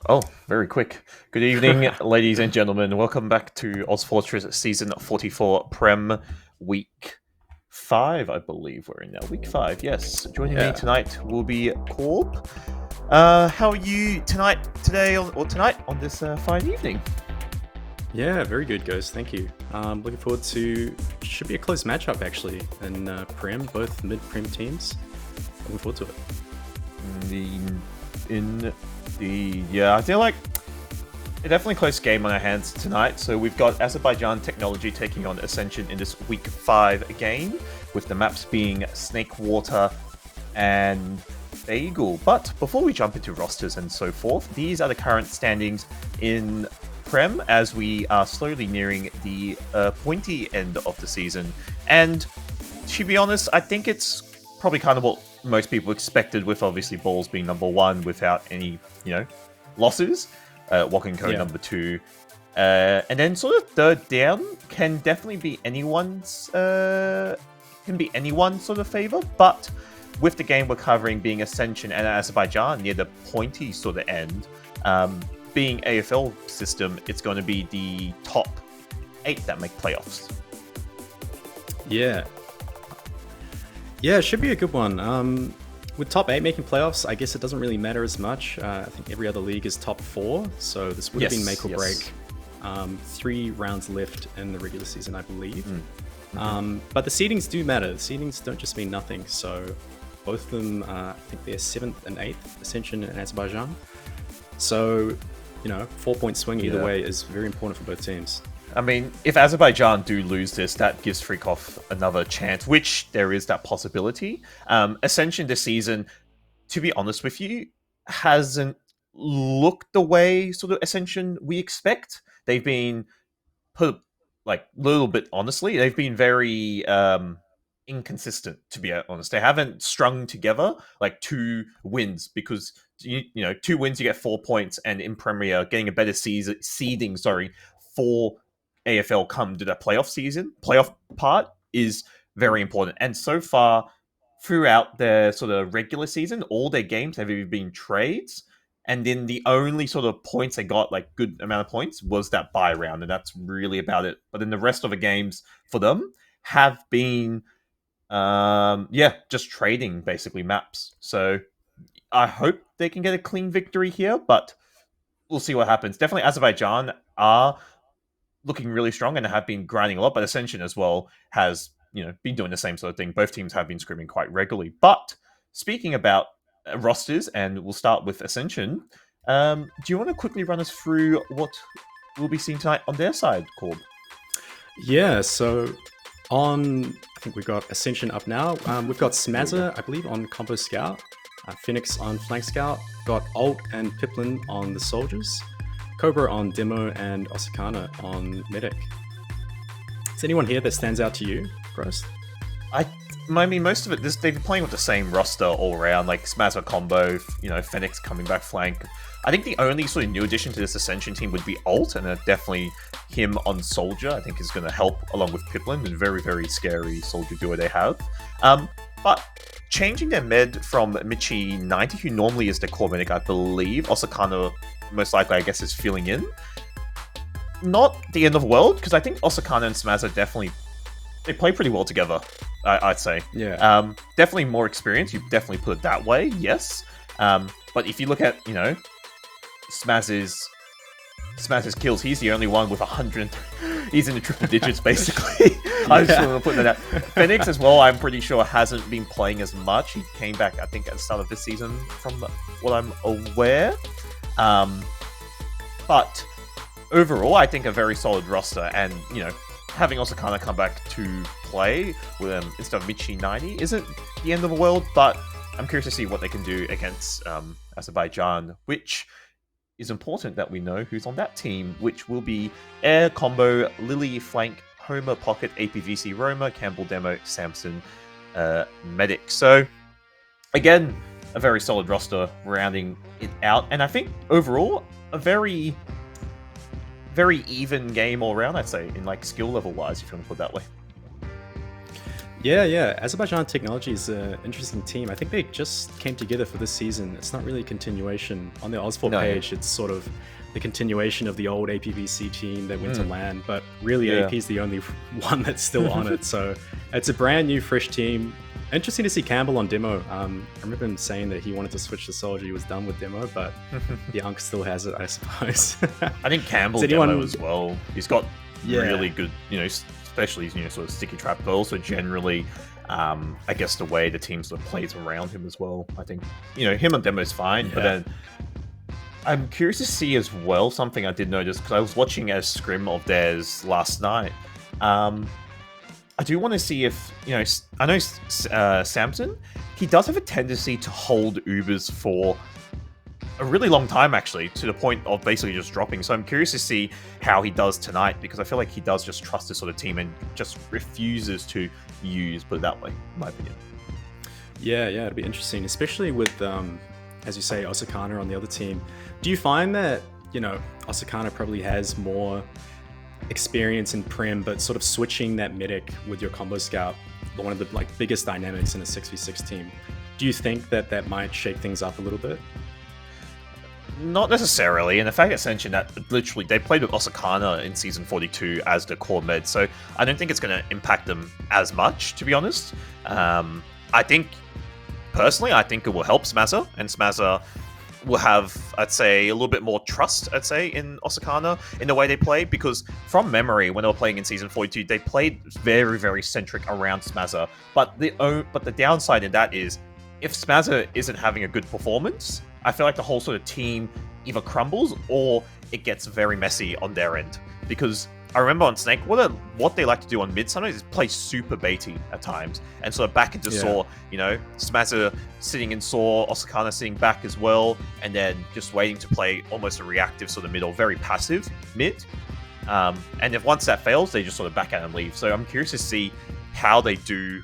Oh, very quick. Good evening, ladies and gentlemen. Welcome back to ozfortress Season 44 Prem Week 5, I believe we're in now. Week 5, yes. Joining me Yeah, tonight will be Corb. How are you today, or tonight, on this fine evening? yeah, very good, guys. Thank you. Looking forward to should be a close matchup actually in Prem, both mid-Prem teams. Looking forward to it. In the yeah, I feel like a definitely close game on our hands tonight. So we've got Azerbaijan Technology taking on Ascension in this Week 5 game, with the maps being Snakewater and Bagel. But before we jump into rosters and so forth, these are the current standings in Prem as we are slowly nearing the pointy end of the season. And to be honest, I think it's probably kind of what most people expected, with obviously Balls being number 1 without any, losses. Walking Code Yeah, number 2. And then sort of third down can definitely be anyone's sort of favor, but with the game we're covering being Ascension and Azerbaijan near the pointy sort of end, being AFL system, it's going to be the top 8 that make playoffs. yeah, yeah. It should be a good one. With top 8 making playoffs, I guess it doesn't really matter as much. I think every other league is top 4, so this would have been make or break. 3 rounds left in the regular season, I believe. But the seedings do matter. The seedings don't just mean nothing. So both of them, I think they're 7th and 8th, Ascension and Azerbaijan. So, 4-point swing either way is very important for both teams. I mean, if Azerbaijan do lose this, that gives Freakoff another chance, which there is that possibility. Ascension this season, to be honest with you, hasn't looked the way sort of Ascension we expect. They've been put, like, a little bit honestly, they've been very inconsistent, to be honest. They haven't strung together like 2 wins, because 2 wins you get 4 points, and in Premier getting a better seeding, for AFL come to the playoff part is very important. And so far, throughout their sort of regular season, all their games have either been trades, and then the only sort of points they got, like good amount of points, was that bye round, and that's really about it. But then the rest of the games for them have been, just trading basically maps. So I hope they can get a clean victory here, but we'll see what happens. Definitely Azerbaijan are looking really strong and have been grinding a lot, but Ascension as well has, been doing the same sort of thing. Both teams have been scrimming quite regularly. But speaking about rosters, and we'll start with Ascension, do you want to quickly run us through what we'll be seeing tonight on their side, Corb? Yeah, so I think we've got Ascension up now. We've got Smazza, I believe, on Combo Scout. Phoenix on Flank Scout. Got Alt and Piplin on the Soldiers. Cobra on Demo, and Osakana on Medic. Is anyone here that stands out to you, Gross? I mean, most of it, they've been playing with the same roster all around, like Smazza combo, Phoenix coming back flank. I think the only sort of new addition to this Ascension team would be Alt, and definitely him on Soldier, I think, is going to help along with Piplin, and very, very scary Soldier duo they have. But changing their med from Mitchy 90, who normally is the core medic, I believe, Osakana most likely, I guess, is filling in. Not the end of the world, because I think Osakana and Smazza definitely, they play pretty well together, I'd say. Yeah. Definitely more experience, you definitely put it that way, yes. But if you look at, Smaz's kills, he's the only one with 100. He's in the triple digits, basically. I just want to put that out. Phoenix as well, I'm pretty sure, hasn't been playing as much. He came back, I think, at the start of this season, from what I'm aware. But overall, I think a very solid roster, and having Osakana come back to play with them instead of Michi 90 isn't the end of the world. But I'm curious to see what they can do against Azerbaijan, which is important that we know who's on that team, which will be Air Combo, Lily Flank, Homer Pocket, APVC Roma, Campbell Demo, Samson, Medic. So again, a very solid roster rounding it out, and I think overall a very, very even game all around, I'd say, in like skill level wise, if you want to put it that way. Yeah. Azerbaijan Technology is an interesting team. I think they just came together for this season. It's not really a continuation. On the Ozfor No, yeah. page, it's sort of the continuation of the old APVC team that went to LAN, but really Yeah. AP is the only one that's still on it. So it's a brand new, fresh team. Interesting to see Campbell on demo. I remember him saying that he wanted to switch to Soldier. He was done with demo, but the Unk still has it, I suppose. I think Campbell demo as well. He's got really good, especially sort of sticky trap, but also generally, I guess the way the team sort of plays around him as well. I think him on demo is fine, but then I'm curious to see as well something I did notice because I was watching a scrim of theirs last night. I do want to see if, I know Samson, he does have a tendency to hold Ubers for a really long time, actually, to the point of basically just dropping. So I'm curious to see how he does tonight, because I feel like he does just trust this sort of team and just refuses to use, put it that way, in my opinion. Yeah, it'd be interesting, especially with, as you say, Osakana on the other team. Do you find that, Osakana probably has more experience in Prim, but sort of switching that medic with your combo scout, one of the biggest dynamics in a 6v6 team. Do you think that might shake things up a little bit? Not necessarily, and the fact Ascension that literally they played with Osakana in season 42 as the core med, so I don't think it's going to impact them as much, to be honest. I think it will help Smazza, and Smazza will have, I'd say, a little bit more trust, in Osakana in the way they play, because from memory, when they were playing in Season 42, they played very, very centric around Smazza, but the downside in that is, if Smazza isn't having a good performance, I feel like the whole sort of team either crumbles or it gets very messy on their end, because I remember on Snakewater, what they like to do on mid sometimes is play super baity at times. And sort of back into Saw, Smazza sitting in Saw, Osakana sitting back as well, and then just waiting to play almost a reactive sort of mid, or very passive mid. And if once that fails, they just sort of back out and leave. So I'm curious to see how they do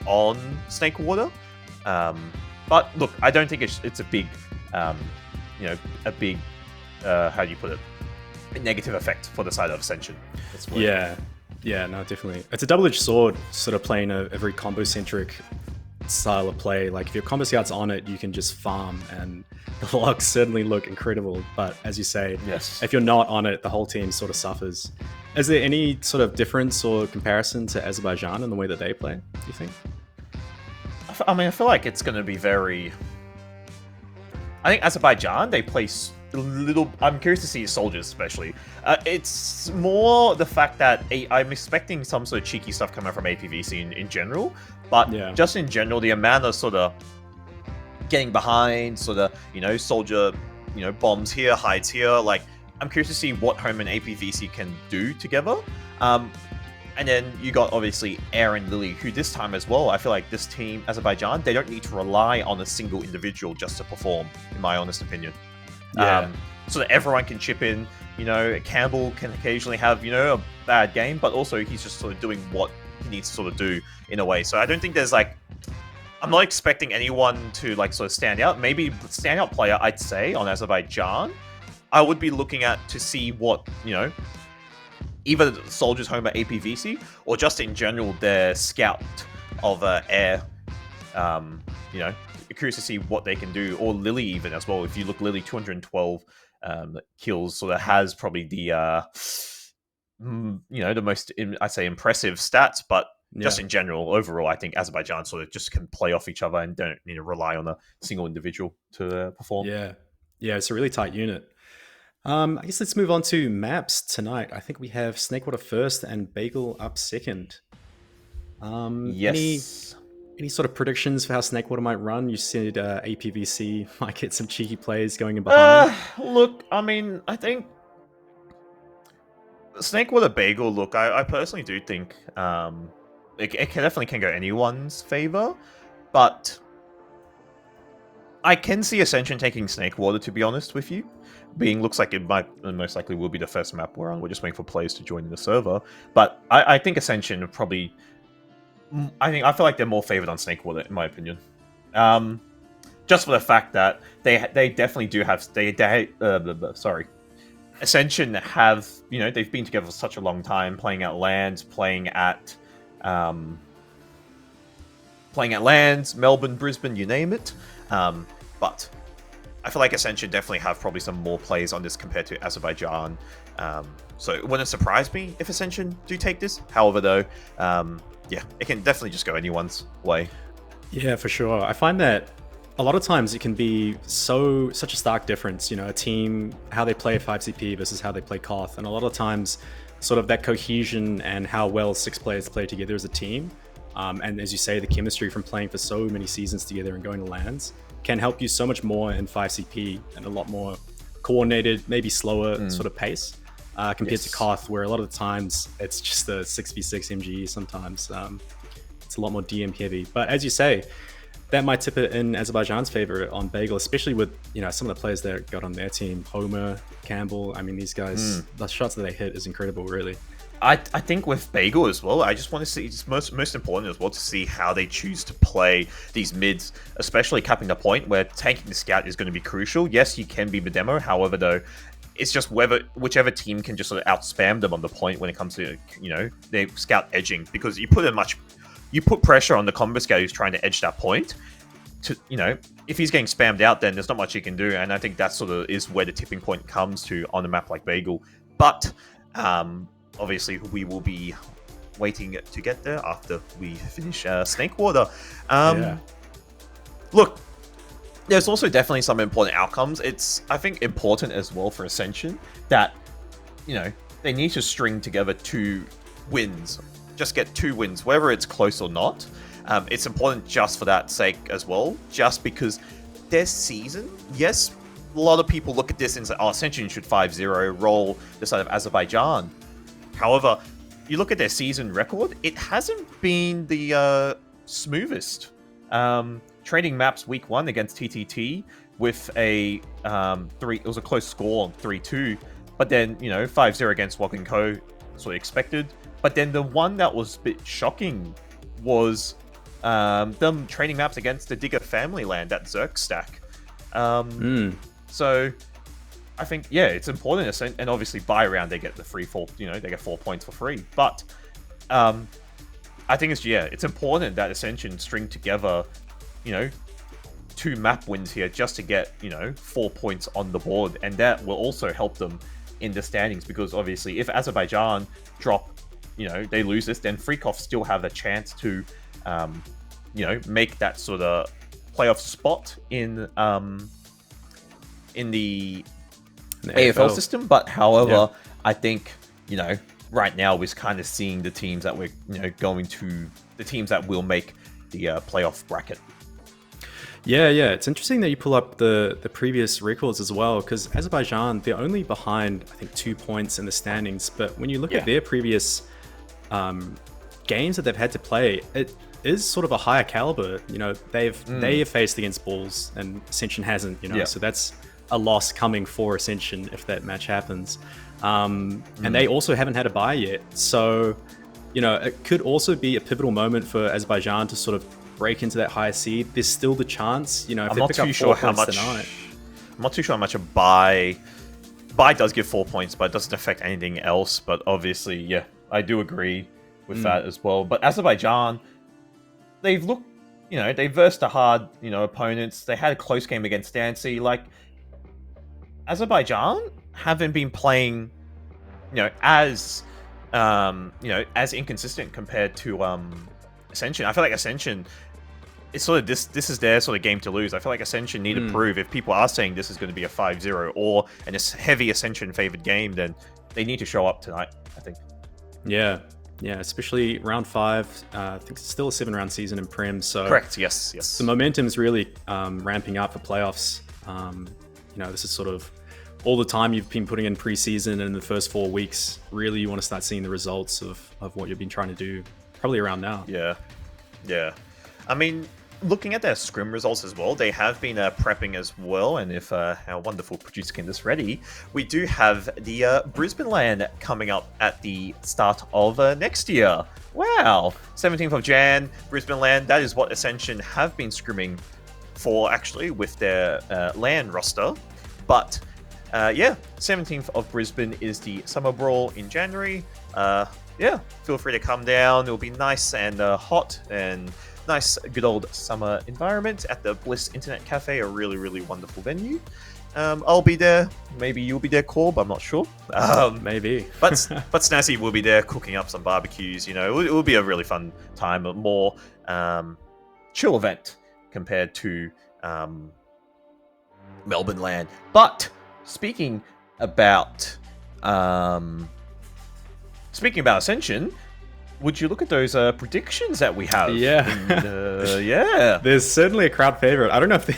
on Snakewater. But look, I don't think it's a big, how do you put it? A negative effect for the side of Ascension. Yeah, no, definitely. It's a double-edged sword, sort of playing a very combo-centric style of play. Like, if your combo scout's on it, you can just farm, and the logs certainly look incredible. But as you say, if you're not on it, the whole team sort of suffers. Is there any sort of difference or comparison to Azerbaijan in the way that they play, do you think? I feel like it's going to be very... I think Azerbaijan, they play a little... I'm curious to see soldiers, especially. It's more the fact that I'm expecting some sort of cheeky stuff coming from APVC in general, but just in general, the amount of sort of getting behind, sort of, soldier, bombs here, hides here, like, I'm curious to see what Home and APVC can do together. And then you got, obviously, Air and Lily, who this time as well, I feel like this team, Azerbaijan, they don't need to rely on a single individual just to perform, in my honest opinion. So that everyone can chip in. Campbell can occasionally have, a bad game, but also he's just sort of doing what he needs to sort of do in a way. So I don't think there's I'm not expecting anyone to sort of stand out. Maybe standout player, I'd say, on Azerbaijan, I would be looking at to see what, either the Soldiers Home at APVC or just in general their scout of Air, curious to see what they can do, or Lily even as well. If you look, Lily 212 kills, sort of has probably the the most, I'd say, impressive stats, but just in general, overall, I think Azerbaijan sort of just can play off each other and don't need to rely on a single individual to perform. Yeah, it's a really tight unit. I guess let's move on to maps tonight. I think we have Snakewater first and Bagel up second. Yes. Any sort of predictions for how Snakewater might run? You said APVC might get some cheeky plays going in behind. Look, I think Snakewater Bagel, look, I personally do think it definitely can go anyone's favor, but I can see Ascension taking Snakewater, to be honest with you. Looks like it might, most likely will be the first map we're on. We're just waiting for players to join the server. But I think Ascension probably... I feel like they're more favored on Snakewater, in my opinion. Just for the fact that they definitely do have... Ascension have... they've been together for such a long time, playing at LANs, playing at... playing at lands, Melbourne, Brisbane, you name it. But I feel like Ascension definitely have probably some more plays on this compared to Azerbaijan. So it wouldn't surprise me if Ascension do take this. However, though, yeah, it can definitely just go anyone's way. Yeah, for sure. I find that a lot of times it can be such a stark difference, a team, how they play 5CP versus how they play Koth. And a lot of times, sort of that cohesion and how well 6 players play together as a team. And as you say, the chemistry from playing for so many seasons together and going to lands can help you so much more in 5CP and a lot more coordinated, maybe slower sort of pace compared to Koth, where a lot of the times it's just a 6v6 MGE sometimes. It's a lot more DM heavy. But as you say, that might tip it in Azerbaijan's favor on Bagel, especially with some of the players that got on their team. Homer, Campbell. I mean, these guys, the shots that they hit is incredible, really. I think with Bagel as well, I just want to see, it's most important as well to see how they choose to play these mids, especially capping the point where tanking the scout is going to be crucial. Yes, you can be the demo. However, though, it's just whichever team can just sort of out-spam them on the point when it comes to, their scout edging, because you put pressure on the combo scout who's trying to edge that point. To if he's getting spammed out, then there's not much he can do, and I think that sort of is where the tipping point comes to on a map like Bagel. But obviously, we will be waiting to get there after we finish Snakewater. Look, there's also definitely some important outcomes. It's, I think, important as well for Ascension that they need to string together 2 wins. Just get 2 wins, whether it's close or not. It's important just for that sake as well, just because their season, yes, a lot of people look at this and say, oh, Ascension should 5-0, roll the side of Azerbaijan. However, you look at their season record, it hasn't been the smoothest. Trading maps week 1 against TTT with it was a close score on 3-2, but then, 5-0 against Wok & Co, sort of expected. But then the one that was a bit shocking was them trading maps against the Digger family land at Zerk stack. So I think, yeah, it's important. And obviously by round they get the free 4, they get 4 points for free. But I think it's important that Ascension string together, 2 map wins here just to get, 4 points on the board. And that will also help them in the standings, because obviously if Azerbaijan drop, they lose this, then Freakov still have a chance to, make that sort of playoff spot in the AFL system. But however, I think, right now we're kind of seeing the teams that we're, going to, the teams that will make the playoff bracket. Yeah, it's interesting that you pull up the previous records as well, because Azerbaijan, they're only behind, I think, 2 points in the standings. But when you look at their previous games that they've had to play, it is sort of a higher caliber. They have faced against Bulls and Ascension hasn't, so that's a loss coming for Ascension if that match happens. And they also haven't had a bye yet. So, it could also be a pivotal moment for Azerbaijan to sort of break into that higher seed. There's still the chance, if I'm they not pick up too 4 sure how points much. tonight. I'm not too sure how much a bye does give 4 points, but it doesn't affect anything else. But obviously, yeah, I do agree with that as well. But Azerbaijan, they've looked, they versed the hard, opponents. They had a close game against Dancy. Like, Azerbaijan haven't been playing, as inconsistent compared to Ascension. I feel like Ascension, it's sort of this is their sort of game to lose. I feel like Ascension need to prove, if people are saying this is going to be a 5-0 or a heavy Ascension favored game, then they need to show up tonight, I think. Yeah, especially round 5. I think it's still a 7-round season in Prem. So correct, yes. The momentum is really ramping up for playoffs. This is sort of all the time you've been putting in preseason, and in the first 4 weeks, really you want to start seeing the results of what you've been trying to do probably around now. Yeah. I mean, looking at their scrim results as well, they have been prepping as well. And if our wonderful producer can this ready, we do have the Brisbane land coming up at the start of next year. Wow, 17th of Jan, Brisbane land. That is what Ascension have been scrimming for, actually, with their land roster. But 17th of Brisbane is the Summer Brawl in January. Feel free to come down. It'll be nice and hot and nice, good old summer environment at the Bliss Internet Cafe, a really, really wonderful venue. I'll be there. Maybe you'll be there, Corb. I'm not sure. Maybe. but Snazzy will be there cooking up some barbecues. You know, it will be a really fun time, a more chill event compared to Melbourne Land. But speaking about Ascension, would you look at those predictions that we have? Yeah. Yeah. There's certainly a crowd favorite. I don't know if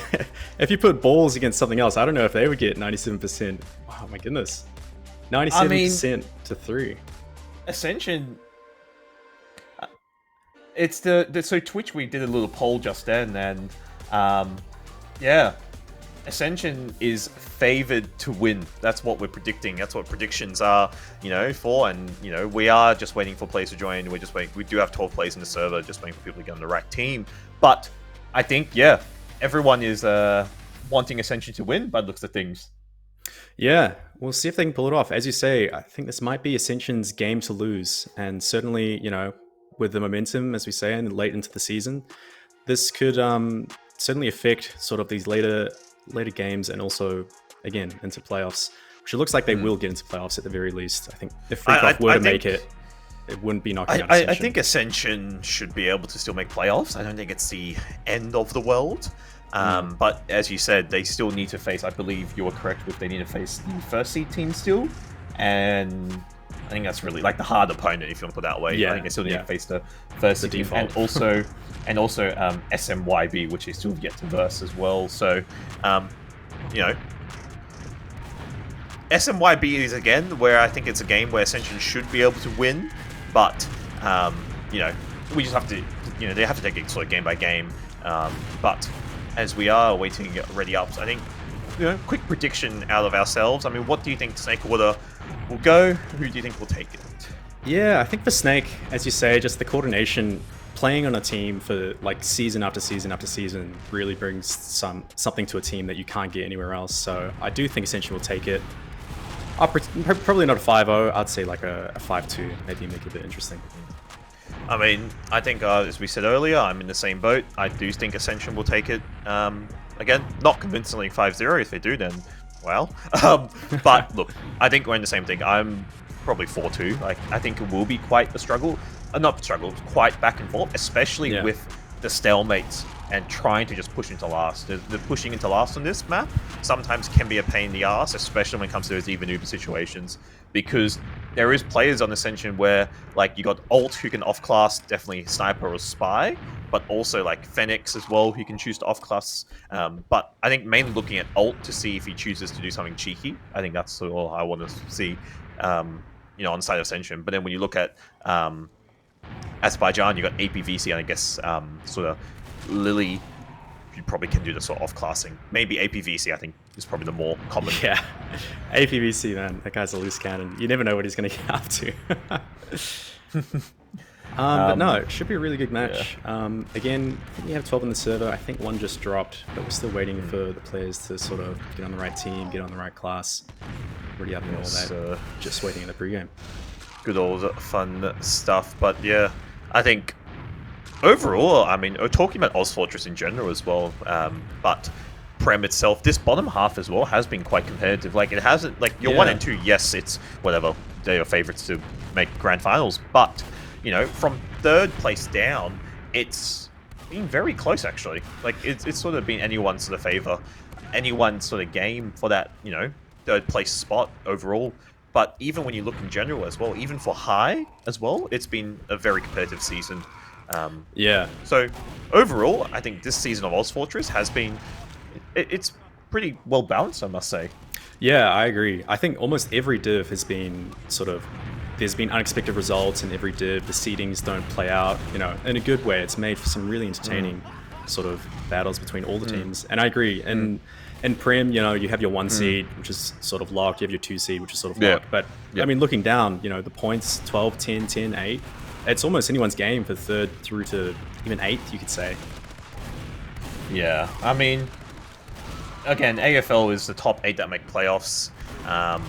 if you put balls against something else, I don't know if they would get 97%. Oh my goodness. 97% to 3. Ascension. It's so Twitch, we did a little poll just then, and yeah, Ascension is favored to win. That's what we're predicting. That's what predictions are, for. And, we are just waiting for players to join. We're just waiting. We do have 12 players in the server, just waiting for people to get on the right team. But I think, yeah, everyone is wanting Ascension to win by the looks of things. Yeah, we'll see if they can pull it off. As you say, I think this might be Ascension's game to lose. And certainly, with the momentum, as we say, and late into the season, this could certainly affect sort of these later games, and also again into playoffs, which it looks like they will get into playoffs at the very least. I think if Freakoff were to make it wouldn't be knocking out Ascension. I think Ascension should be able to still make playoffs. I don't think it's the end of the world. But as you said, they still need to face, I believe you were correct with, they need to face the first seed team still, and I think that's really like the hard opponent, if you want to put it that way. I think they still need to face the first seed team, and also SMYB, which is still yet to verse as well. So, SMYB is again where I think it's a game where Ascension should be able to win, but we just have to, they have to take it sort of game by game. But as we are waiting ready up, I think, quick prediction out of ourselves. I mean, what do you think Snakewater will go? Who do you think will take it? Yeah, I think for Snake, as you say, just the coordination, playing on a team for like season after season after season really brings something to a team that you can't get anywhere else. So I do think Ascension will take it. Probably not a 5-0. I'd say like a 5-2, maybe make it a bit interesting. I mean, I think, as we said earlier, I'm in the same boat. I do think Ascension will take it. Again, not convincingly 5-0. If they do, then, well. But, look, I think we're in the same thing. I'm probably 4-2. Like, I think it will be quite a struggle. Not struggle, quite back and forth, especially with the stalemates and trying to just push into last. The pushing into last on this map sometimes can be a pain in the ass, especially when it comes to those even Uber situations, because there is players on Ascension where, like, you got Alt who can off-class, definitely Sniper or Spy, but also, like, Phoenix as well, who can choose to off-class. But I think mainly looking at Alt to see if he chooses to do something cheeky. I think that's all I want to see, on the side of Ascension. But then when you look at Azerbaijan, you got APVC, and I guess sort of Lily, you probably can do the sort of off-classing. Maybe APVC, I think, is probably the more common. Yeah, APVC, man, that guy's a loose cannon. You never know what he's going to get up to. But no, it should be a really good match. Yeah. Again, I think we have 12 in the server. I think one just dropped, but we're still waiting for the players to sort of get on the right team, get on the right class, ready up and all that. Just waiting in the pregame. Good old fun stuff, but yeah, I think overall, I mean, we're talking about ozfortress in general as well, but Prem itself, this bottom half as well has been quite competitive. Like, it hasn't, like, your 1 and 2, yes, it's whatever, they're your favorites to make grand finals, but, from third place down, it's been very close, actually. Like, it's sort of been anyone's sort of favor, anyone's sort of game for that, third place spot overall. But even when you look in general as well, even for high as well, it's been a very competitive season. So overall, I think this season of ozfortress has been, it's pretty well balanced, I must say. Yeah, I agree. I think almost every div has been sort of, there's been unexpected results in every div. The seedings don't play out, in a good way. It's made for some really entertaining sort of battles between all the teams. And I agree. And Prem, you have your 1 seed, which is sort of locked. You have your 2 seed, which is sort of locked. But, I mean, looking down, the points, 12, 10, 10, 8, it's almost anyone's game for 3rd through to even 8th, you could say. Yeah, I mean, again, AFL is the top 8 that make playoffs. I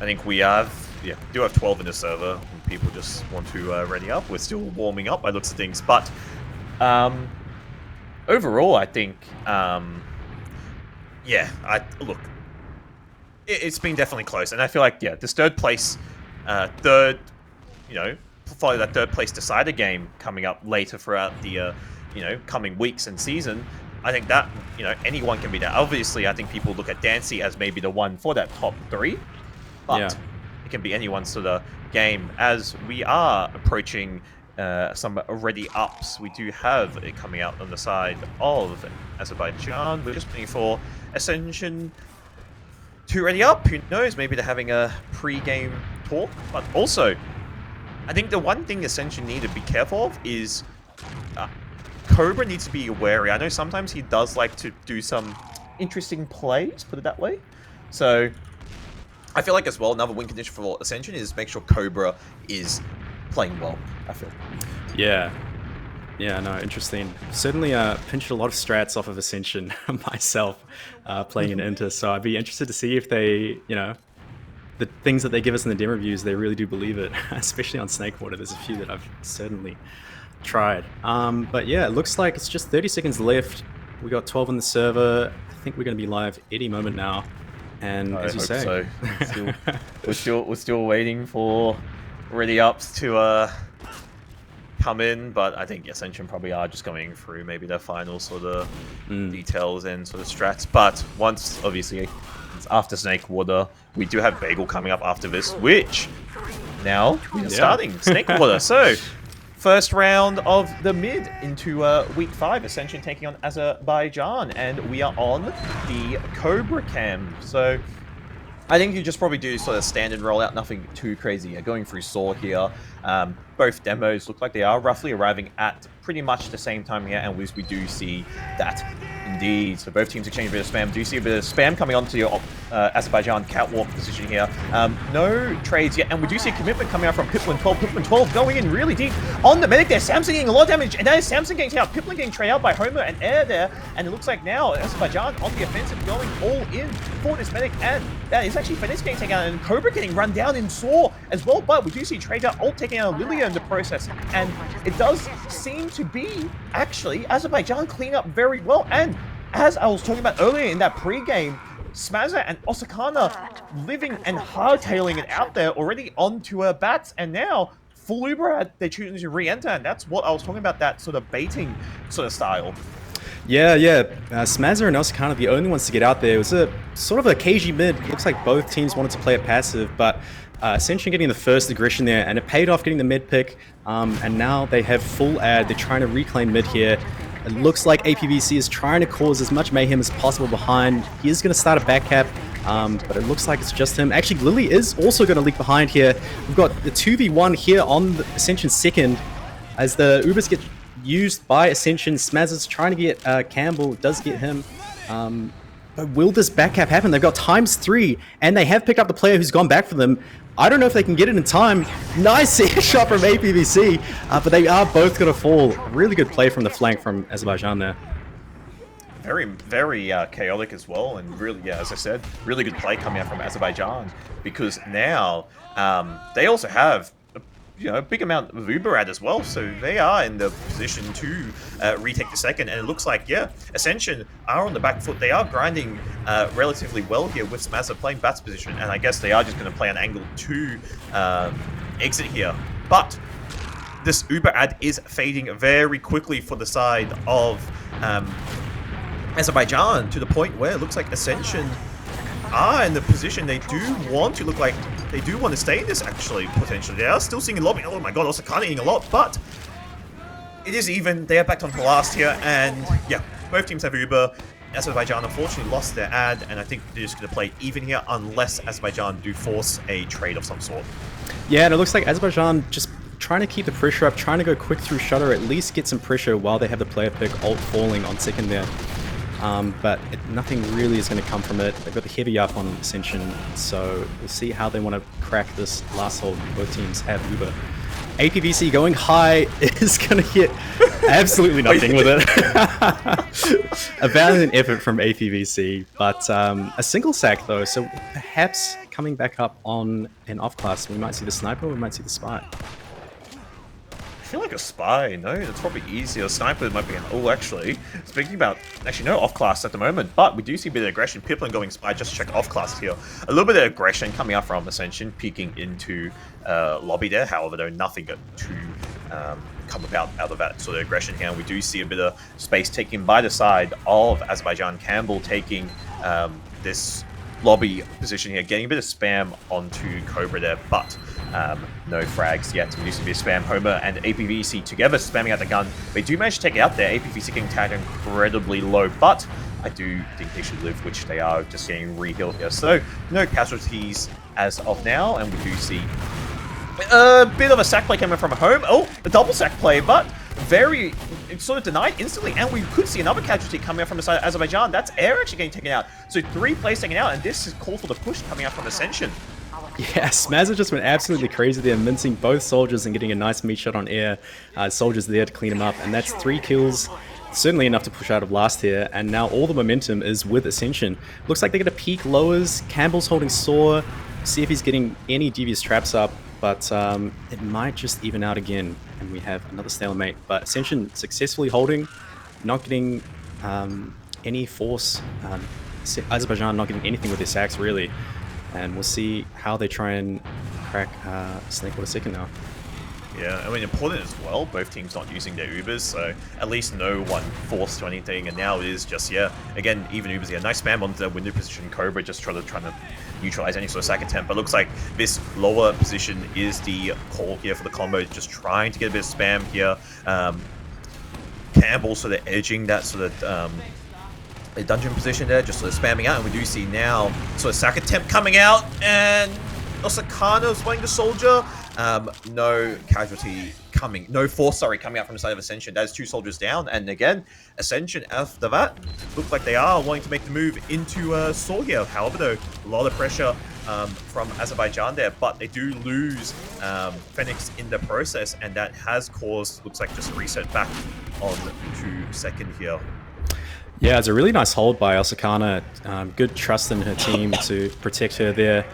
think we do have 12 in the server. People just want to ready up. We're still warming up by looks of things. But Overall, I think, look, it's been definitely close, and I feel like, yeah, this third place, follow that third place decider game coming up later throughout the, coming weeks and season. I think that, anyone can be that. Obviously, I think people look at Dancy as maybe the one for that top 3, but it can be anyone's sort of game. As we are approaching some ready ups, we do have it coming out on the side of Azerbaijan. We're just waiting for Ascension to ready up. Who knows? Maybe they're having a pre-game talk. But also, I think the one thing Ascension need to be careful of is Cobra needs to be wary. I know sometimes he does like to do some interesting plays, put it that way. So I feel like as well, another win condition for Ascension is make sure Cobra is playing well, I feel. Yeah. Yeah, no, interesting. Certainly pinched a lot of strats off of Ascension myself playing in Inter, so I'd be interested to see if they, the things that they give us in the demo reviews, they really do believe it, especially on Snakewater. There's a few that I've certainly tried. But yeah, it looks like it's just 30 seconds left. We got 12 on the server. I think we're going to be live any moment now. And as you say, so. we're still waiting for ready ups to come in, but I think Ascension probably are just going through maybe their final sort of details and sort of strats. But once, obviously, it's after Snakewater, we do have Bagel coming up after this, which now we are starting Snakewater. So first round of the mid into week 5, Ascension taking on Azerbaijan, and we are on the Cobra cam. So I think you just probably do sort of standard rollout, nothing too crazy. You're going through Saw here. Both demos look like they are roughly arriving at pretty much the same time here, and we do see that indeed. So both teams exchange a bit of spam. Do you see a bit of spam coming onto your Azerbaijan catwalk position here? No trades yet, and we do see a commitment coming out from Piplin 12. Piplin 12 going in really deep on the medic there. Samson getting a lot of damage, and that is Samson getting out. Piplin getting traded out by Homer and Air there, and it looks like now Azerbaijan on the offensive going all in for this medic, and that is actually Phoenix getting taken out, and Cobra getting run down in Saw as well, but we do see trade out ult taking out Lilia in the process, and it does seem to be actually Azerbaijan cleaning up very well. And as I was talking about earlier in that pre-game, Smazza and Osakana living and hardtailing it out there already onto her bats, and now full Uber they're choosing to re-enter, and that's what I was talking about, that sort of baiting sort of style. Yeah. Smazza and Osakana are the only ones to get out there. It was a sort of a cagey mid. Looks like both teams wanted to play it passive, but Ascension getting the first aggression there, and it paid off getting the mid pick, and now they have full ad. They're trying to reclaim mid here. It looks like APVC is trying to cause as much mayhem as possible behind. He is going to start a back cap, but it looks like it's just him. Actually, Lily is also going to leak behind here. We've got the 2v1 here on the Ascension second, as the Ubers get used by Ascension. Smazza's trying to get Campbell, does get him. But will this back cap happen? They've got ×3, and they have picked up the player who's gone back for them. I don't know if they can get it in time. Nice shot from APVC, but they are both going to fall. Really good play from the flank from Azerbaijan there. Very, very chaotic as well, and really, yeah, as I said, really good play coming out from Azerbaijan, because now they also have a big amount of Uberad as well, so they are in the position to retake the second, and it looks like, yeah, Ascension are on the back foot. They are grinding relatively well here with Smazza playing Bat's position, and I guess they are just going to play an angle to exit here. But this Uberad is fading very quickly for the side of Azerbaijan, to the point where it looks like Ascension are in the position they do want to look like they do want to stay in this, actually, potentially. They are still seeing a lot. Oh my god, Osakana eating a lot, but it is even. They are back on the last here, and yeah, both teams have Uber. Azerbaijan unfortunately lost their ad, and I think they're just going to play even here unless Azerbaijan do force a trade of some sort. Yeah, and it looks like Azerbaijan just trying to keep the pressure up, trying to go quick through Shutter, at least get some pressure while they have the player pick, ult falling on second there. But nothing really is going to come from it. They've got the heavy up on Ascension, so we'll see how they want to crack this last hold. Both teams have Uber. APVC going high is going to get absolutely nothing with it. A valiant effort from APVC, but a single sack though, so perhaps coming back up on an off class, we might see the sniper, we might see the spy. I feel like a spy. No, that's probably easier. Sniper might be an... Oh, actually, speaking about... Actually, no off-class at the moment, but we do see a bit of aggression. Piplin going spy, just check off-class here. A little bit of aggression coming out from Ascension, peeking into lobby there. However, though, nothing to come about out of that sort of aggression here. And we do see a bit of space taken by the side of Azerbaijan. Campbell taking this lobby position here, getting a bit of spam onto Cobra there, but no frags yet. We do see a bit of spam. Homer and APVC together spamming out the gun. They do manage to take it out there. APVC getting tagged incredibly low, but I do think they should live, which they are, just getting re-healed here. So no casualties as of now, and we do see a bit of a sack play coming from home. Oh, a double sack play, but very sort of denied instantly, and we could see another casualty coming out from the side of Azerbaijan. That's Air actually getting taken out. So 3 players taken out, and this is call for the push coming out from Ascension. Yeah, Smazza just went absolutely crazy there, mincing both soldiers and getting a nice meat shot on Air. Soldiers there to clean him up, and that's 3 kills. Certainly enough to push out of last here, and now all the momentum is with Ascension. Looks like they're going to peek lowers. Campbell's holding Saw, see if he's getting any devious traps up, but it might just even out again, and we have another stalemate. But Ascension successfully holding, not getting any force. Azerbaijan not getting anything with their sacks, really. And we'll see how they try and crack Snakewater second now. Yeah, I mean, important as well, both teams not using their Ubers, so at least no one forced to anything, and now it is just, yeah, again, even Ubers, yeah, nice spam on the window position. Cobra just trying to neutralize any sort of sack attempt, but looks like this lower position is the call here for the combo, just trying to get a bit of spam here. Campbell sort of edging that sort of a dungeon position there, just sort of spamming out, and we do see now sort of sack attempt coming out, and Osakana's playing the soldier. No casualty coming, no force, sorry, coming out from the side of Ascension. That is 2 soldiers down, and again, Ascension after that look like they are wanting to make the move into Saw here. However, though, a lot of pressure from Azerbaijan there, but they do lose Phoenix in the process, and that has caused, looks like, just a reset back on to second here. Yeah, it's a really nice hold by Osakana. Good trust in her team to protect her there.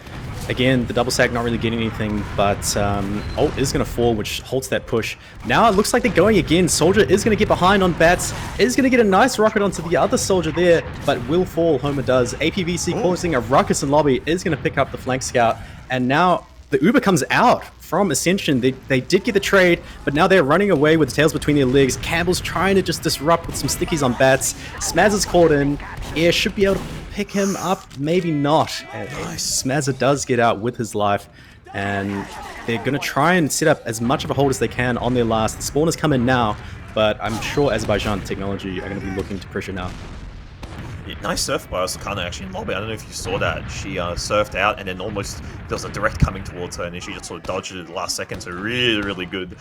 Again, the double sack not really getting anything, but ult is going to fall, which halts that push. Now it looks like they're going again. Soldier is going to get behind on Bats, is going to get a nice rocket onto the other soldier there, but will fall. Homer does. APVC causing a ruckus in lobby, is going to pick up the flank scout, and now the Uber comes out from Ascension. They did get the trade, but now they're running away with the tails between their legs. Campbell's trying to just disrupt with some stickies on Bats. Smaz is caught in. Air should be able to pick him up, maybe not. Nice. Smazza does get out with his life, and they're going to try and set up as much of a hold as they can on their last. The spawners come in now, but I'm sure Azerbaijan technology are going to be looking to pressure now. Yeah, nice surf by Osakana actually in lobby. I don't know if you saw that. She surfed out, and then almost there was a direct coming towards her, and then she just sort of dodged it at the last second. So really, really good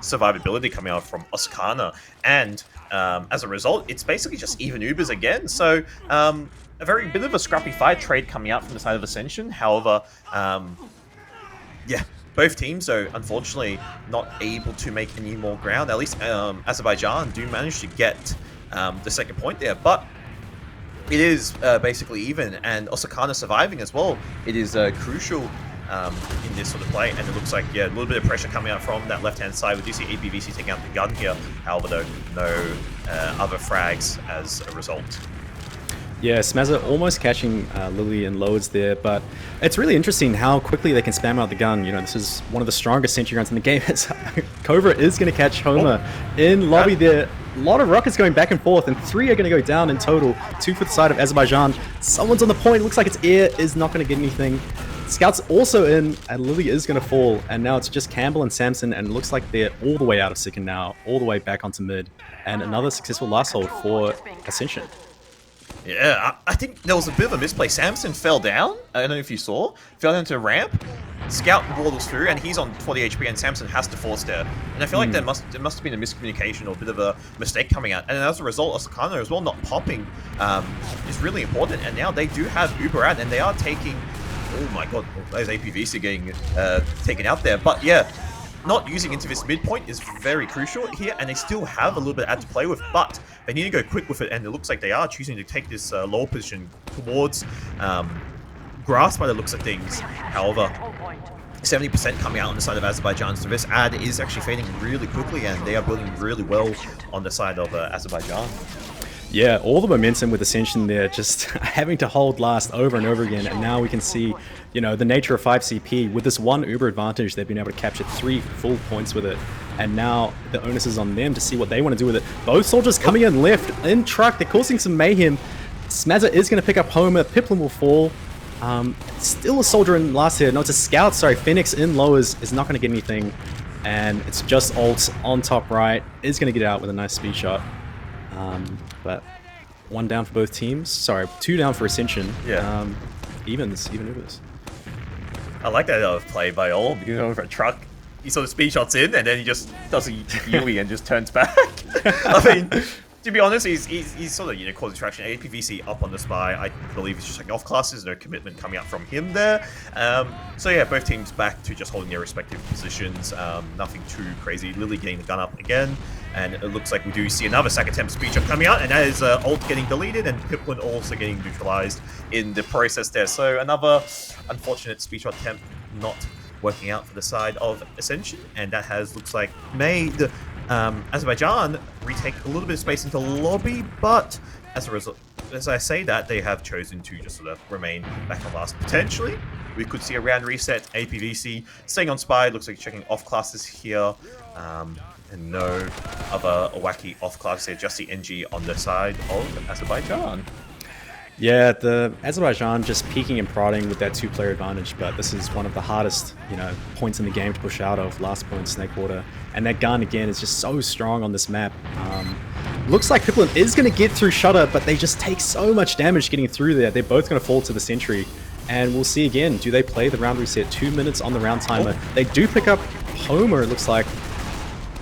survivability coming out from Osakana. And as a result, it's basically just even Ubers again. So a very bit of a scrappy fight trade coming out from the side of Ascension. However, yeah, both teams, though, unfortunately, not able to make any more ground. At least Azerbaijan do manage to get the second point there, but it is basically even, and Osakana surviving as well. It is crucial in this sort of play, and it looks like, yeah, a little bit of pressure coming out from that left-hand side. We do see APVC taking out the gun here. However, though, no other frags as a result. Yeah, Smazza almost catching Lily and Loads there, but it's really interesting how quickly they can spam out the gun. You know, this is one of the strongest sentry guns in the game. Cobra is going to catch Homer in lobby there. A lot of rockets going back and forth, and 3 are going to go down in total. 2 for the side of Azerbaijan. Someone's on the point. Looks like it's Air is not going to get anything. Scout's also in, and Lily is going to fall. And now it's just Campbell and Samson, and it looks like they're all the way out of second now, all the way back onto mid. And another successful last hold for Ascension. Yeah, I think there was a bit of a misplay. Samson fell down. I don't know if you saw. Fell down to a ramp. Scout waddles through, and he's on 20 HP, and Samson has to force there. And I feel like there must have been a miscommunication or a bit of a mistake coming out. And as a result, Osakana as well not popping is really important. And now they do have Uber out, and they are taking... Oh my god, those APVs are getting taken out there. But yeah, not using into this midpoint is very crucial here, and they still have a little bit to play with, but they need to go quick with it, and it looks like they are choosing to take this lower position towards grass by the looks of things. However, 70% coming out on the side of Azerbaijan, so this ad is actually fading really quickly, and they are building really well on the side of Azerbaijan. Yeah, all the momentum with Ascension there, just having to hold last over and over again, and now we can see, you know, the nature of 5CP. With this one Uber advantage, they've been able to capture 3 full points with it, and now the onus is on them to see what they want to do with it. Both soldiers coming in left, in truck, they're causing some mayhem. Smazza is going to pick up Homer, Piplin will fall. Still a soldier in last here. No, it's a scout, sorry. Phoenix in lowers is not going to get anything, and it's just ult on top right. Is going to get out with a nice speed shot. But 1 down for both teams. Sorry, 2 down for Ascension. Yeah. Even Ubers. I like that play by all. You know, over a truck, he sort of speed shots in, and then he just does a Yui and just turns back. I mean, to be honest, he's sort of, you know, causing traction. APVC up on the spy. I believe he's just checking off classes. No commitment coming out from him there. So yeah, both teams back to just holding their respective positions. Nothing too crazy. Lily getting the gun up again. And it looks like we do see another sack attempt speed shot coming out, and that is ult getting deleted, and Piplin also getting neutralized in the process there. So another unfortunate speed shot attempt not working out for the side of Ascension, and that has, looks like, made Azerbaijan retake a little bit of space into lobby, but as a result, as I say that, they have chosen to just sort of remain back on last. Potentially, we could see a round reset. APVC staying on spy, looks like checking off classes here. And no other wacky off class here, just the NG on the side of Azerbaijan. Yeah, the Azerbaijan just peeking and prodding with that 2-player advantage, but this is one of the hardest, you know, points in the game to push out of. Last point, Snakewater, and that gun again is just so strong on this map. Looks like Piplin is going to get through Shutter, but they just take so much damage getting through there. They're both going to fall to the sentry, and we'll see again. Do they play the round reset? 2 minutes on the round timer. They do pick up Homer, it looks like.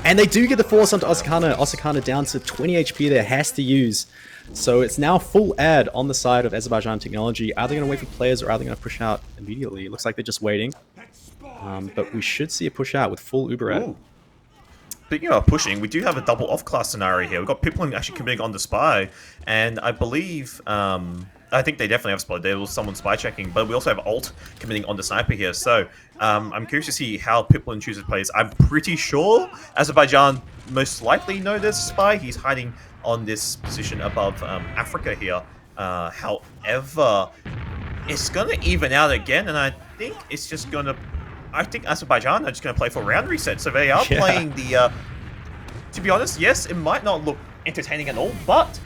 And they do get the force onto Osakana. Osakana down to 20 HP there, has to use. So it's now full ad on the side of Azerbaijan Technology. Are they going to wait for players, or are they going to push out immediately? It looks like they're just waiting. But we should see a push out with full Uber ad. Ooh. Speaking of pushing, we do have a double off-class scenario here. We've got Piplin actually committing on the spy, and I believe... I think they definitely have spotted. There was someone spy checking, but we also have ult committing on the sniper here. So I'm curious to see how Piplin chooses plays. I'm pretty sure Azerbaijan most likely know this spy. He's hiding on this position above Africa here. However, it's going to even out again, and I think it's just going to... I think Azerbaijan are just going to play for round reset. So they are playing the... to be honest, yes, it might not look entertaining at all, but...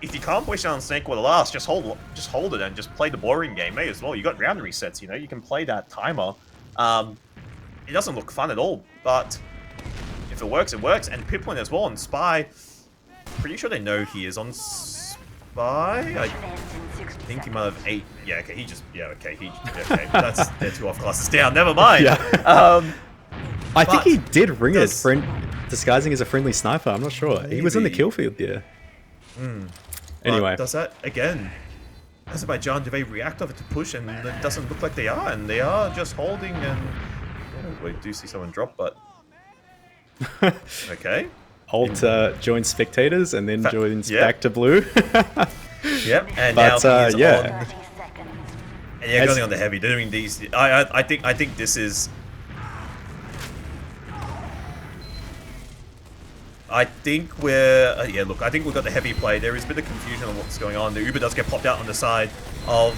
if you can't push down Snakewater last, just hold it and just play the boring game. May as well. You got round resets, you know. You can play that timer. It doesn't look fun at all, but if it works, it works. And Piplin as well on spy. Pretty sure they know he is on spy. I think he might have 8. Yeah, okay. He just okay. That's they're 2 off classes down. Never mind. Yeah. I think he did ring it, disguising as a friendly sniper. I'm not sure. Maybe. He was in the kill field there. Anyway, does that again? Azerbaijan, do they react of it to push? And it doesn't look like they are, and they are just holding. And we do see someone drop, but okay. Ult joins spectators and then joins back to blue. Yep, and but, now he's yeah. on. And yeah, going on the heavy, doing these. I think this is. I think we're... I think we've got the heavy play. There is a bit of confusion on what's going on. The Uber does get popped out on the side of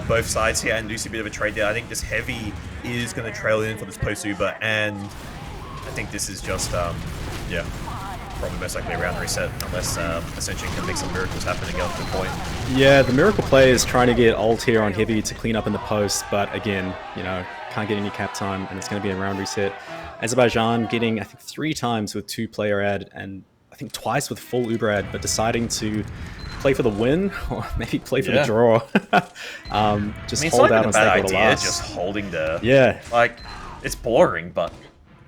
both sides here, and do see a bit of a trade there. I think this heavy is going to trail in for this post-Uber, and I think this is just, probably most likely a round reset, unless Ascension can make some miracles happen and get up to the point. Yeah, the miracle play is trying to get ult here on heavy to clean up in the post, but again, you know, can't get any cap time, and it's going to be a round reset. Azerbaijan getting, I think, 3 times with 2-player ad, and I think twice with full Uber ad, but deciding to play for the win, or maybe play for the draw. Just hold out on Snakewater last. Just holding the... Yeah. Like, it's boring, but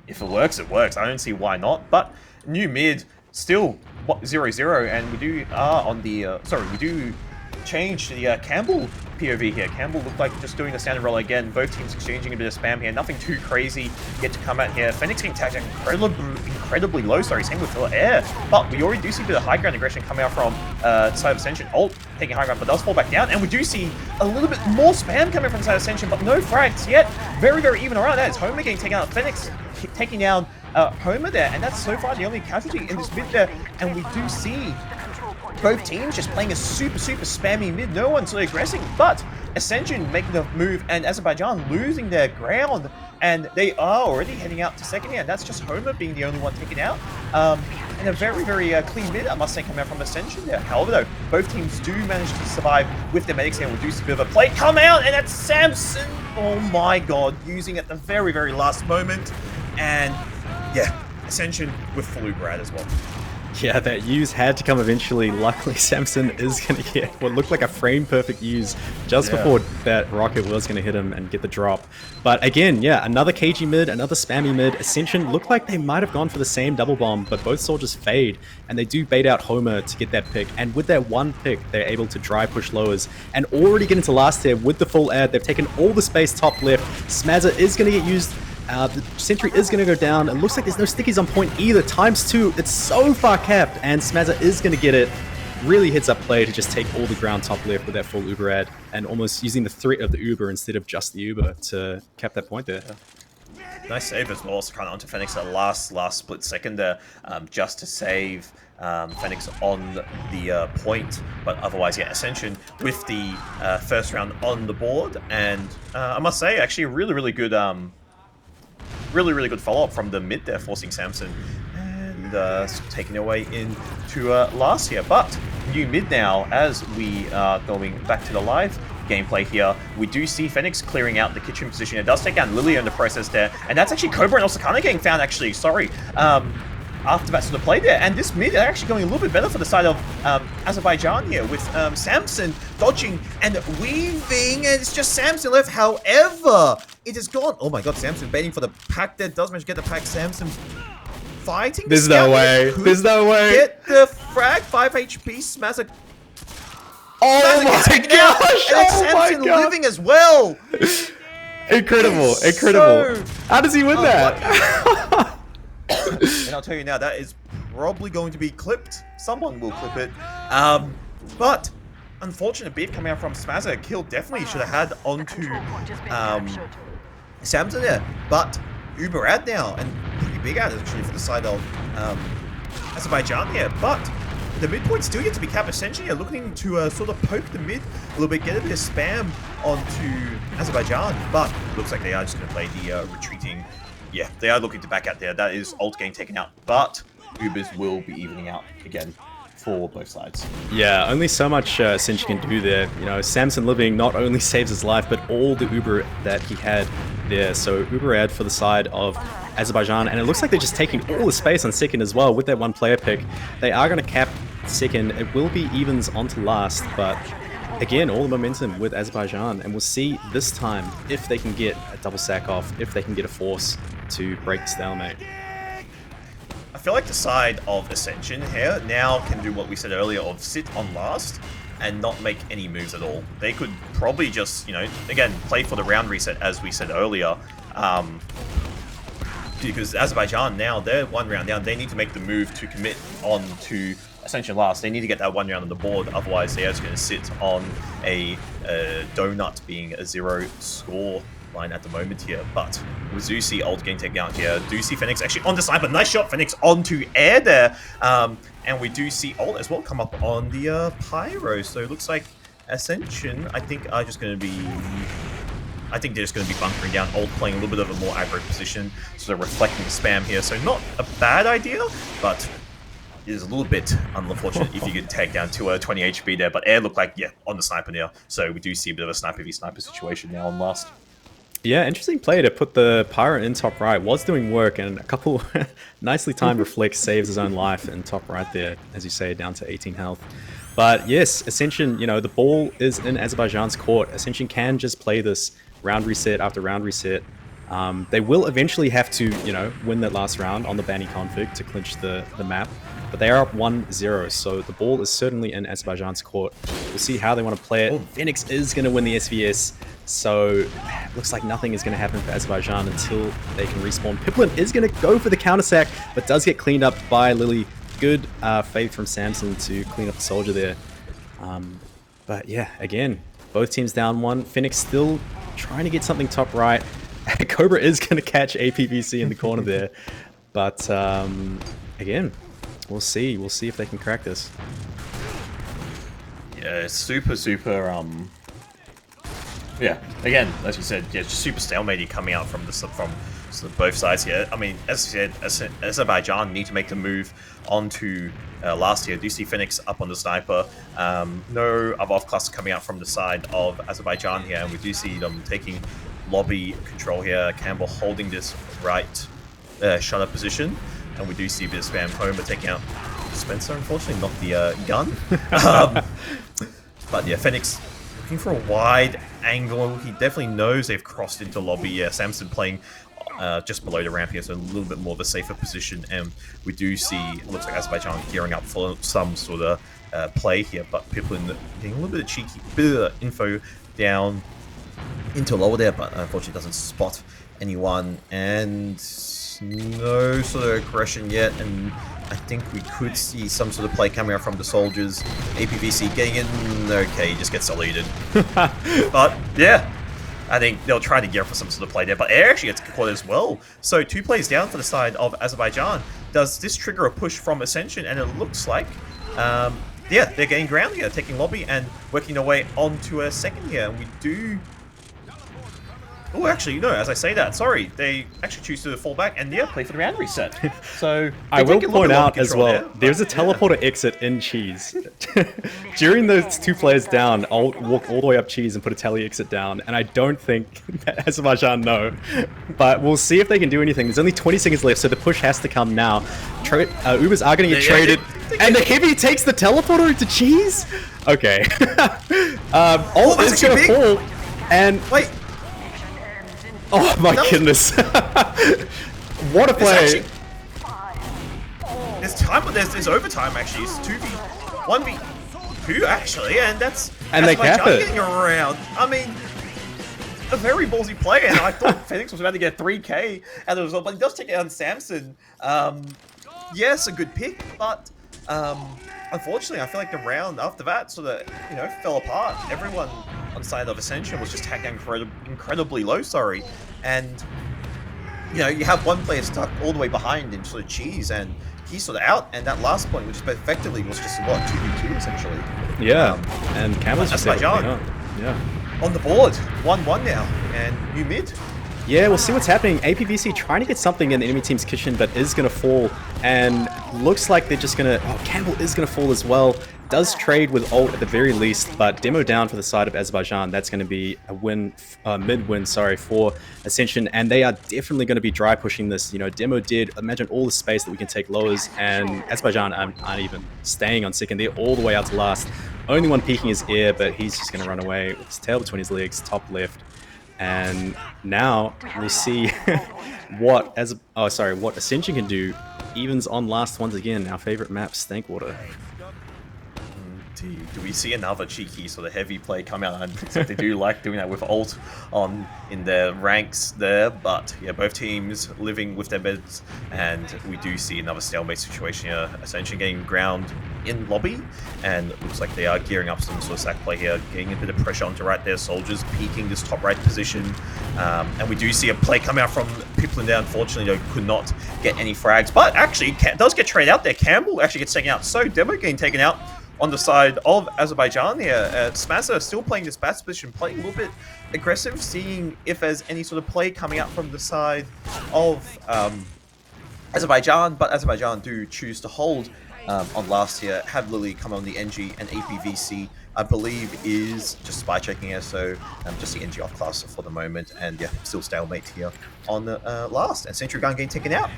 if it works, it works. I don't see why not. But new mid, still 0-0, and we do on the... we do change the Campbell POV here. Campbell looked like just doing the standard roll again. Both teams exchanging a bit of spam here. Nothing too crazy yet to come out here. Phoenix getting tagged incredibly low. Sorry, same with air. But we already do see a bit of high ground aggression coming out from side of Ascension. Ult taking high ground, but does fall back down. And we do see a little bit more spam coming from side of Ascension, but no frags yet. Very, very even around that. It's Homer getting taken out. Phoenix taking down Homer there. And that's so far the only casualty in this mid there. And we do see both teams just playing a super spammy mid. No one's really aggressing, but Ascension making the move and Azerbaijan losing their ground, and they are already heading out to second here, and that's just Homer being the only one taken out. And a very, very clean mid, I must say, coming out from Ascension there. However, though, both teams do manage to survive with their medics here, and we'll do see a bit of a play come out, and that's Samson, oh my god, using at the very, very last moment. And yeah, Ascension with full Uberad as well. Yeah, that use had to come eventually. Luckily, Samson is going to get what looked like a frame-perfect use just before that rocket was going to hit him and get the drop. But again, yeah, another KG mid, another spammy mid. Ascension looked like they might have gone for the same double bomb, but both soldiers fade, and they do bait out Homer to get that pick. And with that one pick, they're able to dry push lowers and already get into last tier with the full ad. They've taken all the space top left. Smazza is going to get used. The sentry is going to go down. It looks like there's no stickies on point either. ×2. It's so far capped, and Smazza is going to get it. Really hits up play to just take all the ground top left with that full Uber ad, and almost using the threat of the Uber instead of just the Uber to cap that point there. Nice save as well. Also kind of onto Phoenix at last split second there, just to save Phoenix on the point. But otherwise, yeah, Ascension with the first round on the board, and I must say, actually, a really good. Really good follow-up from the mid there, forcing Samson and taking away into last here. But new mid now, as we are going back to the live gameplay here, we do see Phoenix clearing out the kitchen position. It does take down Lily in the process there, and that's actually Cobra and Osakana getting found, actually, sorry, after that sort of play there. And this mid are actually going a little bit better for the side of Azerbaijan here, with Samson dodging and weaving, and it's just Samson left. However, it is gone. Oh my god, Samson baiting for the pack there, does manage to get the pack. Samson fighting. There's no way. There's no way. Get the frag, 5 HP, Smazza. Oh my gosh! And Samson living as well. Incredible, incredible. How does he win that? And I'll tell you now, that is probably going to be clipped. Someone will clip it. But unfortunate beat coming out from Smazza. Kill definitely should have had onto Samson there. But Uber ad now, and pretty big ad actually for the side of Azerbaijan here. But the midpoint still yet to be capped. Ascension here looking to sort of poke the mid a little bit, get a bit of spam onto Azerbaijan. But looks like they are just going to play the retreating. Yeah, they are looking to back out there. That is ult getting taken out, but Ubers will be evening out again for both sides. Yeah, only so much Ascension can do there. You know, Samson living not only saves his life, but all the Uber that he had there. So Uber ad for the side of Azerbaijan, and it looks like they're just taking all the space on second as well with that one player pick. They are going to cap second. It will be evens onto last, but again, all the momentum with Azerbaijan, and we'll see this time if they can get a double sack off, if they can get a force to break the stalemate. I feel like the side of Ascension here now can do what we said earlier of sit on last and not make any moves at all. They could probably just, you know, again, play for the round reset as we said earlier. Because Azerbaijan now, they're one round down. They need to make the move to commit on to Ascension last. They need to get that one round on the board, otherwise they're just going to sit on a donut being a 0 score line at the moment here. But we do see ult getting taken out here. Do see Phoenix actually on the sniper. Nice shot, Phoenix onto air there. And we do see ult as well come up on the pyro. So it looks like Ascension, I think, are just going to be... I think they're just going to be bunkering down, ult playing a little bit of a more aggro position, sort of reflecting the spam here. So not a bad idea, but it is a little bit unfortunate if you get tagged down to a 20 HP there. But air looked like, yeah, on the sniper now. So we do see a bit of a sniper v sniper situation now on last. Yeah, interesting play to put the Pyro in top right. Was doing work, and a couple nicely timed reflects saves his own life in top right there, as you say, down to 18 health. But yes, Ascension, you know, the ball is in Azerbaijan's court. Ascension can just play this round reset after round reset. They will eventually have to, you know, win that last round on the Banny config to clinch the map. but they are up 1-0, so the ball is certainly in Azerbaijan's court. We'll see how they want to play it. Phoenix is going to win the SVS, so it looks like nothing is going to happen for Azerbaijan until they can respawn. Piplin is going to go for the counter sack, but does get cleaned up by Lily. Good faith from Samson to clean up the soldier there. But yeah, again, both teams down 1. Phoenix still trying to get something top right. Cobra is going to catch APVC in the corner there. But again, we'll see. We'll see if they can crack this. Yeah, super. Yeah, again, as you said, yeah, just super stalemate coming out from both sides here. I mean, as you said, Azerbaijan need to make the move onto last year. Do you see Phoenix up on the sniper? No other class coming out from the side of Azerbaijan here, and we do see them taking lobby control here. Campbell holding this right shutter position, and we do see a bit of spam Homer taking out Spencer, unfortunately, not the gun. But yeah, Phoenix looking for a wide angle. He definitely knows they've crossed into lobby. Yeah, Samson playing just below the ramp here, so a little bit more of a safer position. And we do see, it looks like Azerbaijan gearing up for some sort of play here, but Piplin getting a little bit of cheeky, bit of info down into lower there, but unfortunately doesn't spot anyone, and no sort of aggression yet. And I think we could see some sort of play coming out from the soldiers. APVC getting in. Okay, just gets deleted. But yeah, I think they'll try to gear up for some sort of play there, but Air actually gets caught as well. So 2 plays down for the side of Azerbaijan. Does this trigger a push from Ascension? And it looks like yeah, they're getting ground here, taking lobby and working their way onto a second here. And we do... Oh, actually, no, as I say that, sorry, they actually choose to fall back and, yeah, play for the round reset. So I will point out as well, there's a teleporter exit in Cheese. During those 2 players down, I'll walk all the way up Cheese and put a tele exit down, and I don't think that Azerbaijan know. But we'll see if they can do anything. There's only 20 seconds left, so the push has to come now. Ubers are going to get traded, and the Heavy takes the teleporter into Cheese? Okay. Ult is going to fall, and... Wait. Oh my goodness. What a play. There's time, but there's overtime actually. It's 1v2 actually, and that's... And they cap it. Getting around. I mean, a very ballsy play, and I thought Phoenix was about to get 3k as a result, but he does take it on Samson. Yes, a good pick, but unfortunately, I feel like the round after that sort of, you know, fell apart. Everyone on the side of Ascension was just tagged incredibly low, sorry. And, you know, you have one player stuck all the way behind in sort of Cheese, and he's sort of out, and that last point, which effectively was just, what, 2v2 essentially. Yeah, and Camel's just Azerbaijan on the board, 1-1 now, and new mid. Yeah, we'll see what's happening. APVC trying to get something in the enemy team's kitchen, but is going to fall. And looks like they're just going to... Oh, Campbell is going to fall as well. Does trade with ult at the very least, but demo down for the side of Azerbaijan. That's going to be a win, mid-win, sorry, for Ascension. And they are definitely going to be dry pushing this. You know, demo did, imagine all the space that we can take lowers, and Azerbaijan aren't even staying on second. They're all the way out to last. Only one peeking his ear, but he's just going to run away with his tail between his legs, top left. And now we see what Ascension can do. Evens on last once again. Our favorite map, Snakewater. Do we see another cheeky sort of heavy play come out? And they do like doing that with ult on in their ranks there, but yeah, both teams living with their beds, and we do see another stalemate situation here. Ascension getting ground in lobby, and it looks like they are gearing up some sort of sack play here, getting a bit of pressure onto right there. Soldiers peeking this top right position, and we do see a play come out from Piplin there. Unfortunately, they could not get any frags, but actually does get traded out there. Campbell actually gets taken out, so Demo getting taken out on the side of Azerbaijan here. Smasher still playing this bats position, playing a little bit aggressive, seeing if there's any sort of play coming out from the side of Azerbaijan, but Azerbaijan do choose to hold on last year, have Lily come on the NG, and APVC, I believe, is just spy checking here, so just the NG off class for the moment, and yeah, still stalemate here on the last, and Sentry Gun getting taken out.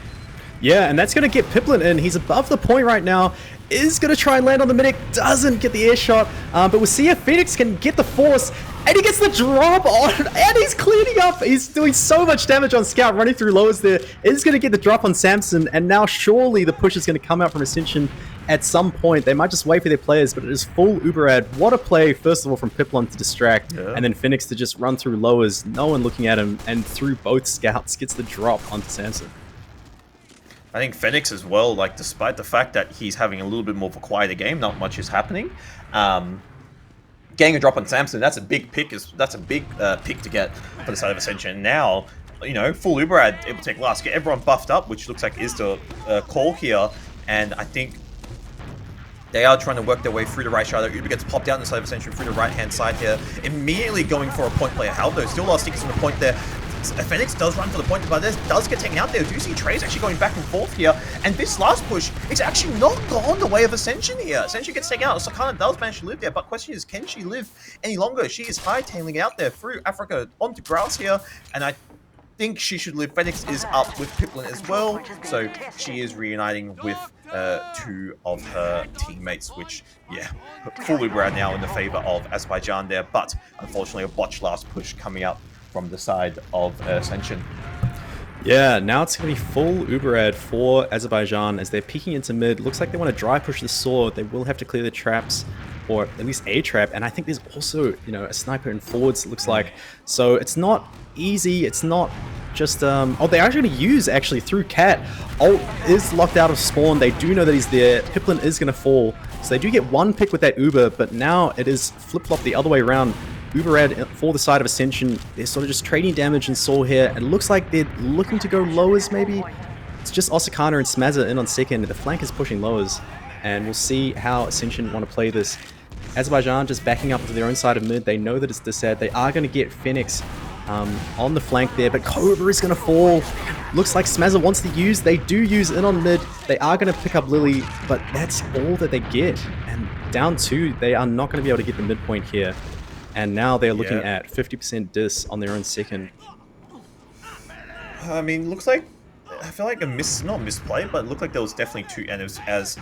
Yeah, and that's going to get Piplin in. He's above the point right now. Is going to try and land on the medic. Doesn't get the air shot. But we'll see if Phoenix can get the force. And he gets the drop on. And he's cleaning up. He's doing so much damage on Scout, running through lowers there. Is going to get the drop on Samson. And now surely the push is going to come out from Ascension at some point. They might just wait for their players, but it is full Uberad. What a play, first of all, from Piplon to distract. Yeah. And then Phoenix to just run through lowers. No one looking at him. And through both Scouts, gets the drop onto Samson. I think Phoenix as well, like, despite the fact that he's having a little bit more of a quieter game, not much is happening. Getting a drop on Samson, that's a big pick. That's a big pick to get for the side of Ascension. Now, you know, full Uberad able to take last, get everyone buffed up, which looks like is the call here. And I think they are trying to work their way through the right side. Uber gets popped out on the side of Ascension through the right-hand side here. Immediately going for a point player. Haldo still lost sticks on the point there. Phoenix does run for the point, but this does get taken out there. Do see Trey's actually going back and forth here, and this last push is actually not gone the way of Ascension here. Ascension gets taken out. Sakana does manage to live there, but question is, can she live any longer? She is hightailing out there through Africa onto grass here, and I think she should live. Phoenix is up with Piplin as well, so she is reuniting with two of her teammates, which, yeah, full Uberad now in the favor of Azerbaijan there, but unfortunately a botched last push coming out from the side of Ascension. Yeah, now it's going to be full Uberad for Azerbaijan as they're peeking into mid. Looks like they want to dry push the sword. They will have to clear the traps, or at least a trap. And I think there's also, you know, a sniper in forwards, it looks like. So it's not easy. It's not just... oh, they're actually going to use, actually, through Cat. Ult is locked out of spawn. They do know that he's there. Piplin is going to fall. So they do get one pick with that Uber, but now it is flip-flop the other way around. Uberad for the side of Ascension. They're sort of just trading damage and Soul here. It looks like they're looking to go lowers, maybe. It's just Osakana and Smazza in on second. The flank is pushing lowers. And we'll see how Ascension want to play this. Azerbaijan just backing up to their own side of mid. They know that it's this ad. They are going to get Phoenix on the flank there, but Cobra is going to fall. Looks like Smazza wants to use. They do use in on mid. They are going to pick up Lily, but that's all that they get. And down two, they are not going to be able to get the midpoint here. And now they're looking at 50% dis on their own second. I mean, looks like, I feel like not a misplay, but it looked like there was definitely two, and as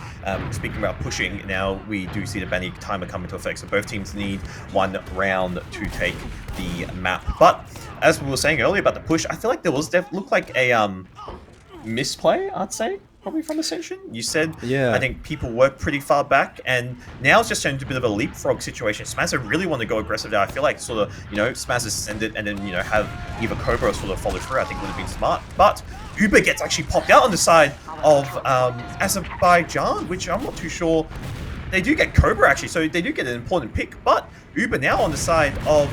speaking about pushing, now we do see the Banny timer come into effect, so both teams need one round to take the map. But as we were saying earlier about the push, I feel like there was looked like a misplay, I'd say. Probably from Ascension. You said, yeah. I think people were pretty far back, and now it's just turned into a bit of a leapfrog situation. Smazza really want to go aggressive there. I feel like sort of, you know, Smazza send it and then, you know, have either Cobra sort of follow through. I think would have been smart. But Uber gets actually popped out on the side of Azerbaijan, which I'm not too sure. They do get Cobra actually, so they do get an important pick. But Uber now on the side of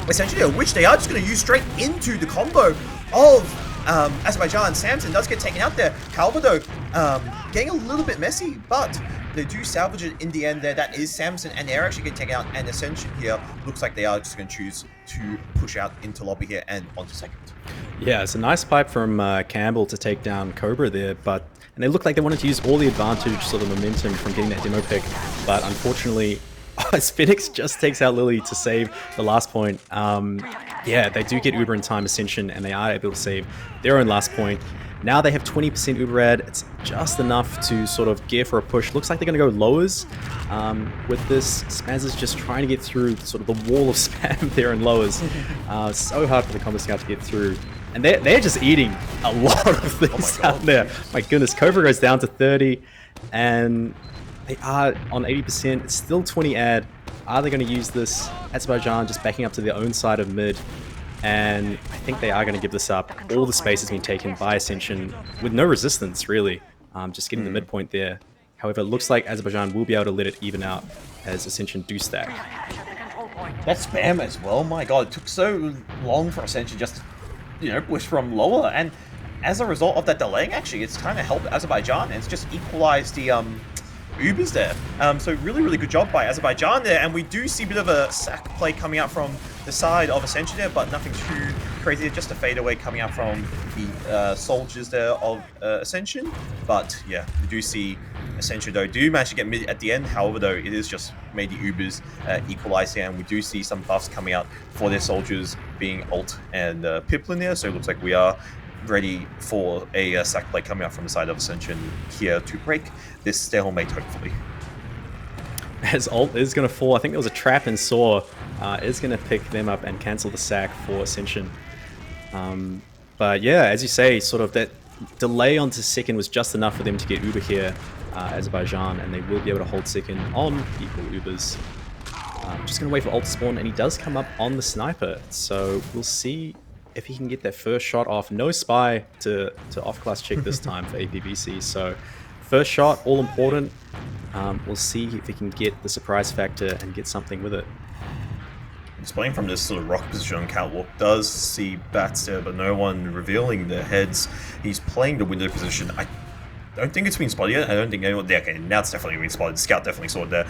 Ascension, which they are just going to use straight into the combo of Azerbaijan. Samson does get taken out there. Calvado getting a little bit messy, but they do salvage it in the end there. That is Samson, and they're actually getting taken out. And Ascension here looks like they are just going to choose to push out into lobby here and onto second. Yeah, it's a nice pipe from Campbell to take down Cobra there, and they look like they wanted to use all the advantage, sort of momentum from getting that demo pick, but unfortunately, Phoenix just takes out Lily to save the last point. Yeah, they do get Uber in time, Ascension, and they are able to save their own last point. Now they have 20% Uberad. It's just enough to sort of gear for a push. Looks like they're going to go lowers with this. Spaz is just trying to get through sort of the wall of spam there in lowers. So hard for the Combo Scout to get through. And they're just eating a lot of these out there. My goodness, Cobra goes down to 30, and they are on 80%. It's still 20 ad. Are they going to use this? Azerbaijan just backing up to their own side of mid. And I think they are going to give this up. All the space has been taken by Ascension with no resistance, really. Just getting the midpoint there. However, it looks like Azerbaijan will be able to let it even out as Ascension do stack. That spam as well, my god. It took so long for Ascension just to, you know, push from lower. And as a result of that delaying, actually, it's kind of helped Azerbaijan. And it's just equalized the Ubers there. So really, really good job by Azerbaijan there. And we do see a bit of a sack play coming out from the side of Ascension there, but nothing too crazy. Just a fadeaway coming out from the soldiers there of Ascension. But yeah, we do see Ascension though do manage to get mid at the end. However, though, it is just made the Ubers equalize here, and we do see some buffs coming out for their soldiers being Ult and Piplin there. So it looks like we are ready for a sack play coming out from the side of Ascension here to break this stalemate, hopefully. As ult is going to fall, I think there was a trap in Saw, is going to pick them up and cancel the sack for Ascension. But yeah, as you say, sort of that delay onto second was just enough for them to get Uber here, Azerbaijan, and they will be able to hold second on equal Ubers. Just going to wait for ult to spawn, and he does come up on the sniper, so we'll see if he can get that first shot off. No spy to off-class check this time for APVC, so first shot, all important. We'll see if he can get the surprise factor and get something with it. He's playing from this sort of rock position on catwalk. Does see bats there, but no one revealing their heads. He's playing the window position. I don't think it's been spotted yet. I don't think anyone... Yeah, okay, now it's definitely been spotted. Scout definitely saw it there.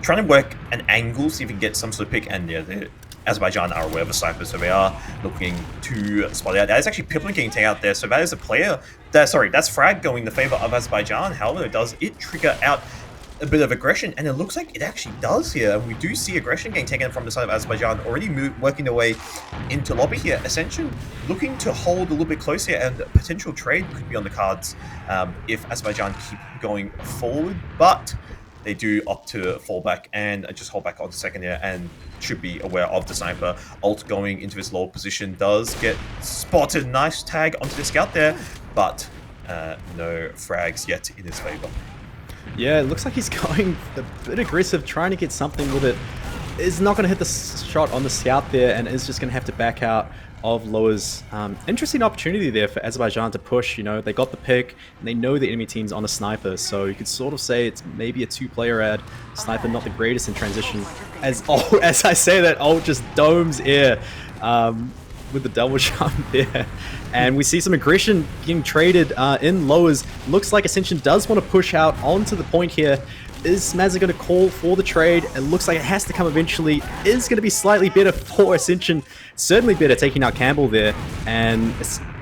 Trying to work an angle, see if he can get some sort of pick. And yeah, Azerbaijan are aware of the sniper, so they are looking to spot it out. That is actually Pippin getting taken out there, so that is a player... that's frag going in the favor of Azerbaijan. However, does it trigger out a bit of aggression, and it looks like it actually does here. And we do see aggression getting taken from the side of Azerbaijan, already working their way into lobby here. Ascension looking to hold a little bit close here, and potential trade could be on the cards if Azerbaijan keep going forward, but they do opt to fall back and just hold back on second here, and should be aware of the sniper. Ult going into his low position does get spotted. Nice tag onto the scout there, but no frags yet in his favor. Yeah, it looks like he's going a bit aggressive, trying to get something with it. Is not going to hit the shot on the scout there, and is just going to have to back out of Loa's. Interesting opportunity there for Azerbaijan to push. You know, they got the pick, and they know the enemy team's on a sniper, so you could sort of say it's maybe a two-player ad. Sniper not the greatest in transition. As I say that, ult just domes air with the double jump there. And we see some aggression being traded in lowers. Looks like Ascension does want to push out onto the point here. Is Smazza going to call for the trade? It looks like it has to come eventually. Is going to be slightly better for Ascension. Certainly better taking out Campbell there. And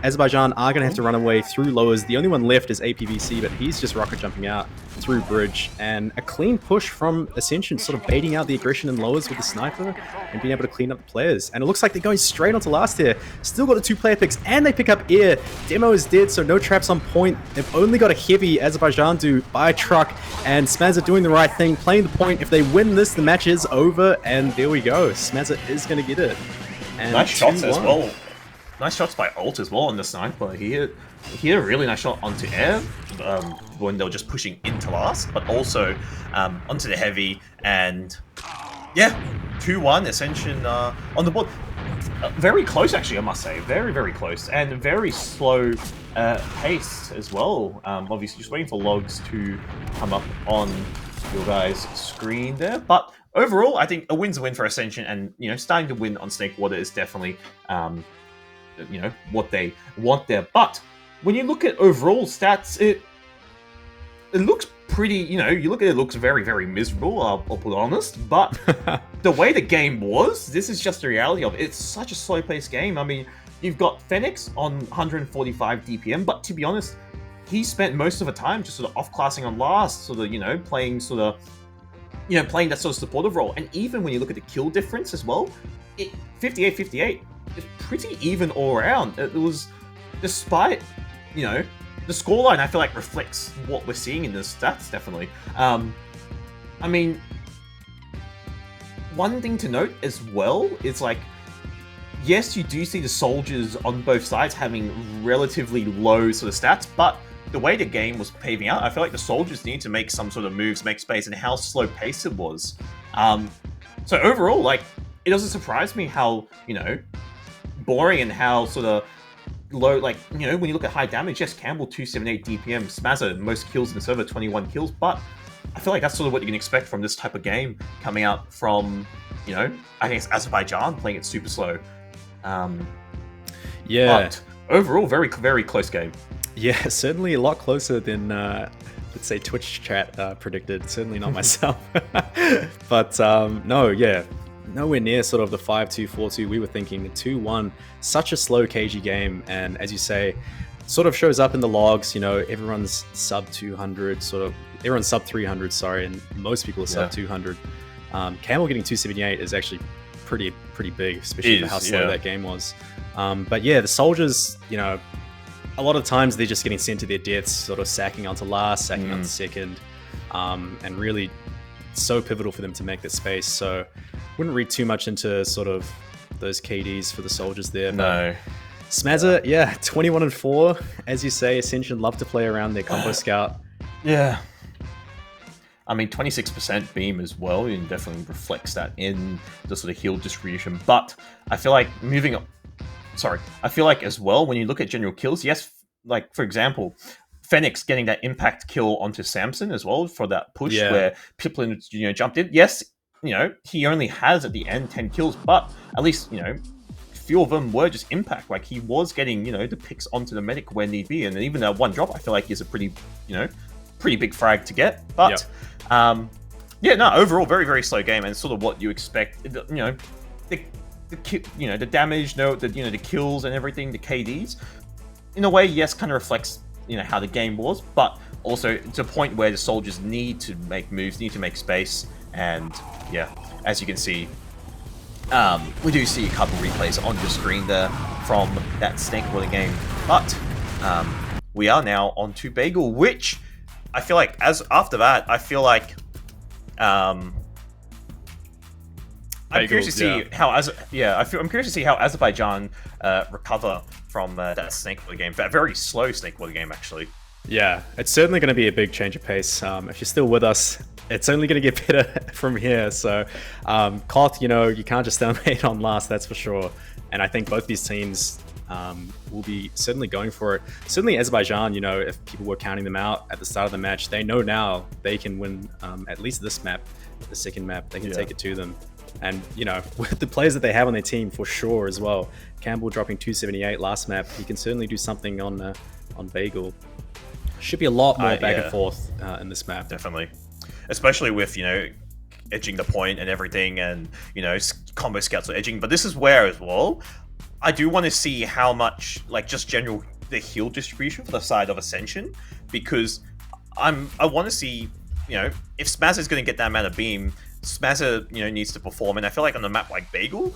Azerbaijan are going to have to run away through lowers. The only one left is APVC, but he's just rocket jumping out through bridge. And a clean push from Ascension, sort of baiting out the aggression in lowers with the sniper and being able to clean up the players. And it looks like they're going straight onto last here. Still got the two-player picks, and they pick up air. Demo is dead, so no traps on point. They've only got a heavy, Azerbaijan do, by a truck. And Smazza doing the right thing, playing the point. If they win this, the match is over. And there we go. Smazza is going to get it. And nice shots as well. Nice shots by ult as well on the sniper. He hit a really nice shot onto air when they were just pushing into last, but also onto the heavy. And yeah, 2-1 Ascension on the board. Very close, actually, I must say. Very, very close. And very slow pace as well. Obviously, just waiting for logs to come up on your guys' screen there. But overall, I think a win's a win for Ascension. And, you know, starting to win on Snakewater is definitely... you know, what they want there. But when you look at overall stats, it looks pretty, you know, you look at it, looks very, very miserable, I'll put honest. But the way the game was, this is just the reality of it. It's such a slow-paced game. I mean, you've got Fenix on 145 DPM, but to be honest, he spent most of the time just sort of off-classing on last, sort of, you know, playing sort of, you know, playing that sort of supportive role. And even when you look at the kill difference as well, 58-58. It's pretty even all around. It was, despite, you know, the scoreline, I feel like reflects what we're seeing in the stats, definitely. I mean, one thing to note as well is, like, yes, you do see the soldiers on both sides having relatively low sort of stats, but the way the game was paving out, I feel like the soldiers need to make some sort of moves, make space, and how slow-paced it was. So overall, like, it doesn't surprise me how, you know, boring and how sort of low, like, you know, when you look at high damage, yes, Campbell 278 DPM, Smazza, most kills in the server, 21 kills, but I feel like that's sort of what you can expect from this type of game coming out from, you know, I think it's Azerbaijan playing it super slow. Yeah. But overall, very, very close game. Yeah, certainly a lot closer than, let's say, Twitch chat predicted. Certainly not myself. But, no, yeah. Nowhere near sort of the 5-2, 4-2 we were thinking. 2-1, such a slow KG game, and as you say, sort of shows up in the logs. You know, everyone's sub 200, sort of everyone's sub 300, sorry, and most people are sub 200. Camel getting 278 is actually pretty big, especially for how slow that game was. But yeah, the soldiers, you know, a lot of times they're just getting sent to their deaths, sort of sacking onto last, sacking onto second, and really so pivotal for them to make that space. So wouldn't read too much into sort of those KDs for the soldiers there. No. Smazza, yeah, 21-4. As you say, Ascension love to play around their combo scout. Yeah. I mean, 26% beam as well, and definitely reflects that in the sort of heal distribution. But I feel like I feel like as well, when you look at general kills, yes, like for example, Phoenix getting that impact kill onto Samson as well for that push where Piplin, jumped in. Yes, he only has at the end 10 kills, but at least, few of them were just impact. Like he was getting, the picks onto the medic where need be, and even that one drop, I feel like is a pretty big frag to get. But overall, very very slow game, and sort of what you expect. The damage, the kills and everything, the KDs, in a way, yes, kind of reflects how the game was, but also to a point where the soldiers need to make moves, need to make space, and as you can see. We do see a couple replays on your screen there from that Snakewater game, but we are now on to Bagel, which I feel like I'm curious to see how I'm curious to see how Azerbaijan recover from that Snakewater game, that very slow Snakewater game actually. Yeah, it's certainly going to be a big change of pace. If you're still with us, it's only going to get better from here. So, Koth, you can't just stalemate on last, that's for sure. And I think both these teams will be certainly going for it. Certainly Azerbaijan, if people were counting them out at the start of the match, they know now they can win at least this map, the second map. They can take it to them. And, with the players that they have on their team, for sure as well. Campbell dropping 278 last map. He can certainly do something on Bagel. Should be a lot more back and forth in this map. Definitely. Especially with, edging the point and everything, and, combo scouts are edging. But this is where, as well, I do want to see how much, just general, the heal distribution for the side of Ascension. Because I want to see, if Smazza is going to get that amount of beam, Smazza, needs to perform. And I feel like on a map like Bagel,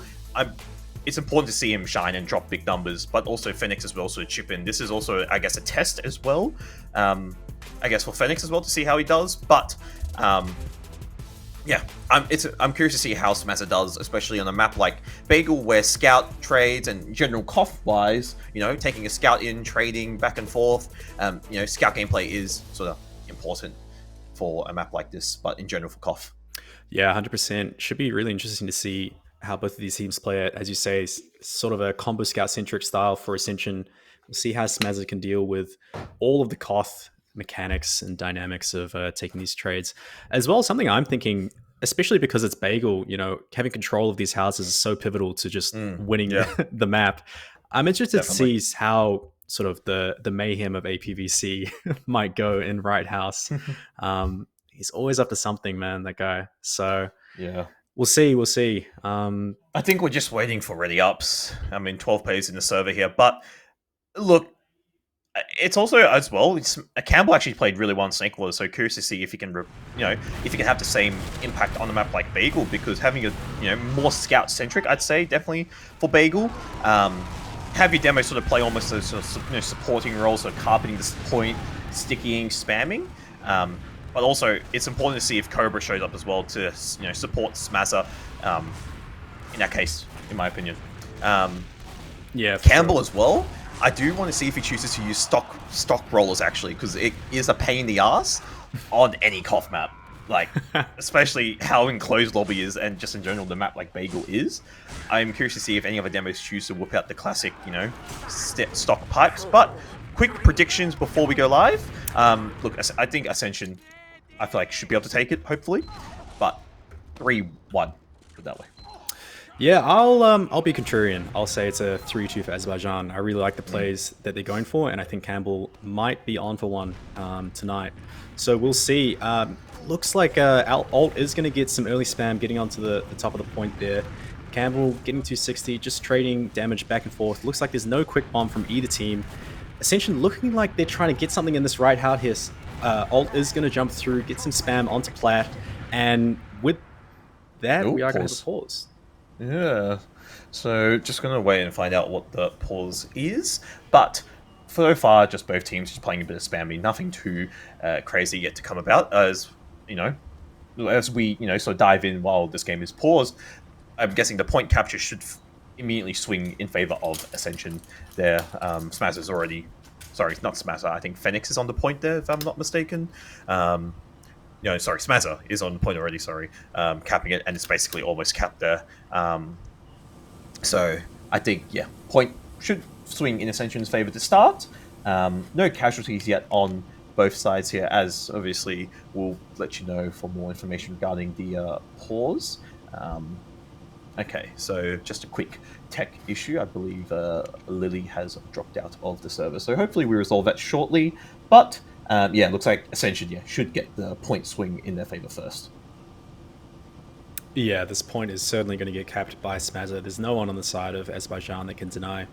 it's important to see him shine and drop big numbers, but also Phoenix as well, so chip in. This is also, I guess, a test as well. I guess for Phoenix as well to see how he does. But I'm curious to see how Smazza does, especially on a map like Bagel, where scout trades and general Koth wise, taking a scout in, trading back and forth. Scout gameplay is sort of important for a map like this, but in general for Koth. Yeah, 100%. Should be really interesting to see how both of these teams play it. As you say, sort of a combo scout-centric style for Ascension. We'll see how Smazza can deal with all of the Koth mechanics and dynamics of taking these trades. As well, something I'm thinking, especially because it's Bagel, having control of these houses is so pivotal to just winning the map. I'm interested to see how sort of the mayhem of APVC might go in Right House. He's always up to something, man, that guy. So yeah. We'll see. I think we're just waiting for ready ups. 12 players in the server here. But look, it's also as well. Campbell actually played really well in Snakewater, so curious to see if he can, if he can have the same impact on the map like Bagel, because having a, more scout centric, I'd say definitely for Bagel. Have your demo sort of play almost a sort of, supporting role, so carpeting this point, stickying, spamming. But also, it's important to see if Cobra shows up as well to, support Smazza. In that case, in my opinion. Campbell as well. I do want to see if he chooses to use stock rollers actually, because it is a pain in the ass on any Koth map. Especially how enclosed lobby is, and just in general the map like Bagel is. I'm curious to see if any other demos choose to whip out the classic, stock pipes. But quick predictions before we go live. Look, I think Ascension, I feel like should be able to take it, hopefully. But 3-1, put it that way. Yeah, I'll be contrarian. I'll say it's a 3-2 for Azerbaijan. I really like the plays that they're going for, and I think Campbell might be on for one tonight. So we'll see. Looks like Alt is going to get some early spam getting onto the top of the point there. Campbell getting 260, just trading damage back and forth. Looks like there's no quick bomb from either team. Ascension looking like they're trying to get something in this right house here. Alt is going to jump through, get some spam onto Plat, and with that, we are going to have a pause. Yeah, so just going to wait and find out what the pause is. But so far, just both teams just playing a bit of spammy, nothing too crazy yet to come about. As you know, as we sort of dive in while this game is paused, I'm guessing the point capture should immediately swing in favor of Ascension. There, Smazza's already, sorry, not Smazza. I think Phoenix is on the point there, if I'm not mistaken. Sorry, Smazza is on the point already. Sorry, capping it, and it's basically almost capped there. So I think point should swing in Ascension's favor to start. No casualties yet on both sides here, as obviously we'll let you know for more information regarding the pause. Okay, so just a quick tech issue. I believe Lily has dropped out of the server, so hopefully we resolve that shortly. But it looks like Ascension should get the point swing in their favor first. Yeah, this point is certainly going to get capped by Smazza. There's no one on the side of Azerbaijan that can deny.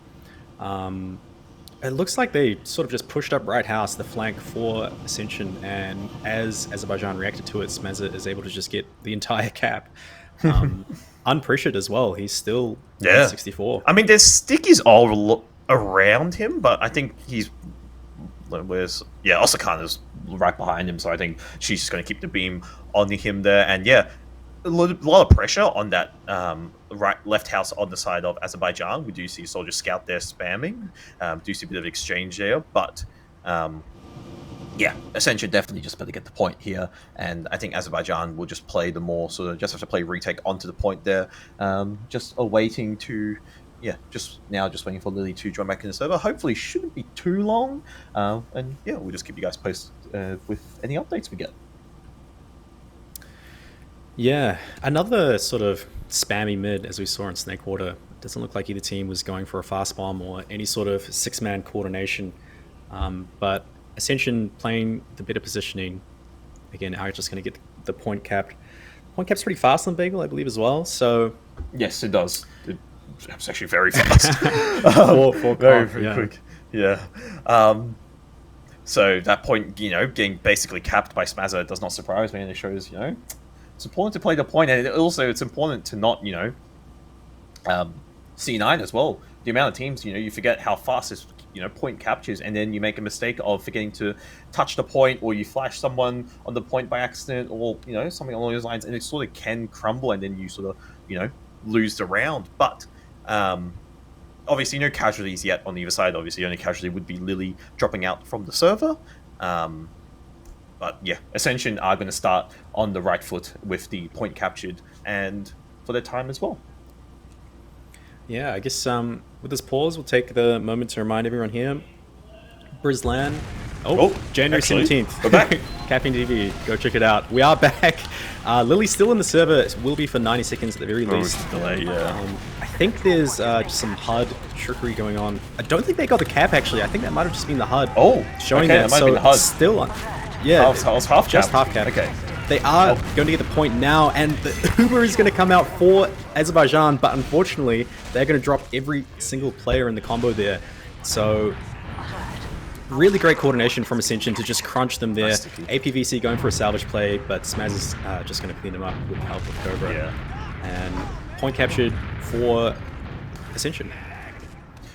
It looks like they sort of just pushed up right house, the flank for Ascension, and as Azerbaijan reacted to it, Smazza is able to just get the entire cap. Unpressured as well. He's still 64. I mean, their stick is all around him, but I think he's... Osakana's right behind him, so I think she's just going to keep the beam on him there. And a lot of pressure on that left house on the side of Azerbaijan. We do see Soldier Scout there spamming. Do see a bit of exchange there, but Ascension definitely just better get the point here, and I think Azerbaijan will just play the more sort of just have to play retake onto the point there. Just awaiting to just waiting for Lily to join back in the server. Hopefully shouldn't be too long, and we'll just keep you guys posted with any updates we get. Yeah, another sort of spammy mid, as we saw in Snakewater. Doesn't look like either team was going for a fast bomb or any sort of six-man coordination, but Ascension playing the better positioning. Again, are just going to get the point capped. Point cap's pretty fast on Bagel, I believe, as well. So yes, it does. It's actually very fast. Very quick. Yeah. So that point, getting basically capped by Smazza does not surprise me, and it shows, it's important to play the point, and also it's important to not, C9 as well. The amount of teams, you forget how fast this, point captures, and then you make a mistake of forgetting to touch the point, or you flash someone on the point by accident, or, something along those lines, and it sort of can crumble, and then you sort of, lose the round. But obviously no casualties yet on either side. Obviously, the only casualty would be Lily dropping out from the server. But Ascension are going to start on the right foot with the point captured, and for their time as well. Yeah, I guess with this pause, we'll take the moment to remind everyone here. Brislan. January 17th. We're back. CappingTV. Go check it out. We are back. Lily's still in the server. It will be for 90 seconds at the very least. Delay, I think there's just some HUD trickery going on. I don't think they got the cap, actually. I think that might have just been the HUD. Showing that. Might be the HUD. Still on. Yeah. Half just cap. Half cap. Okay. They are going to get the point now, and the Uber is going to come out for Azerbaijan, but unfortunately, they're going to drop every single player in the combo there. So, really great coordination from Ascension to just crunch them there. APVC going for a salvage play, but Smaz is just going to clean them up with the help of Cobra. And point captured for Ascension.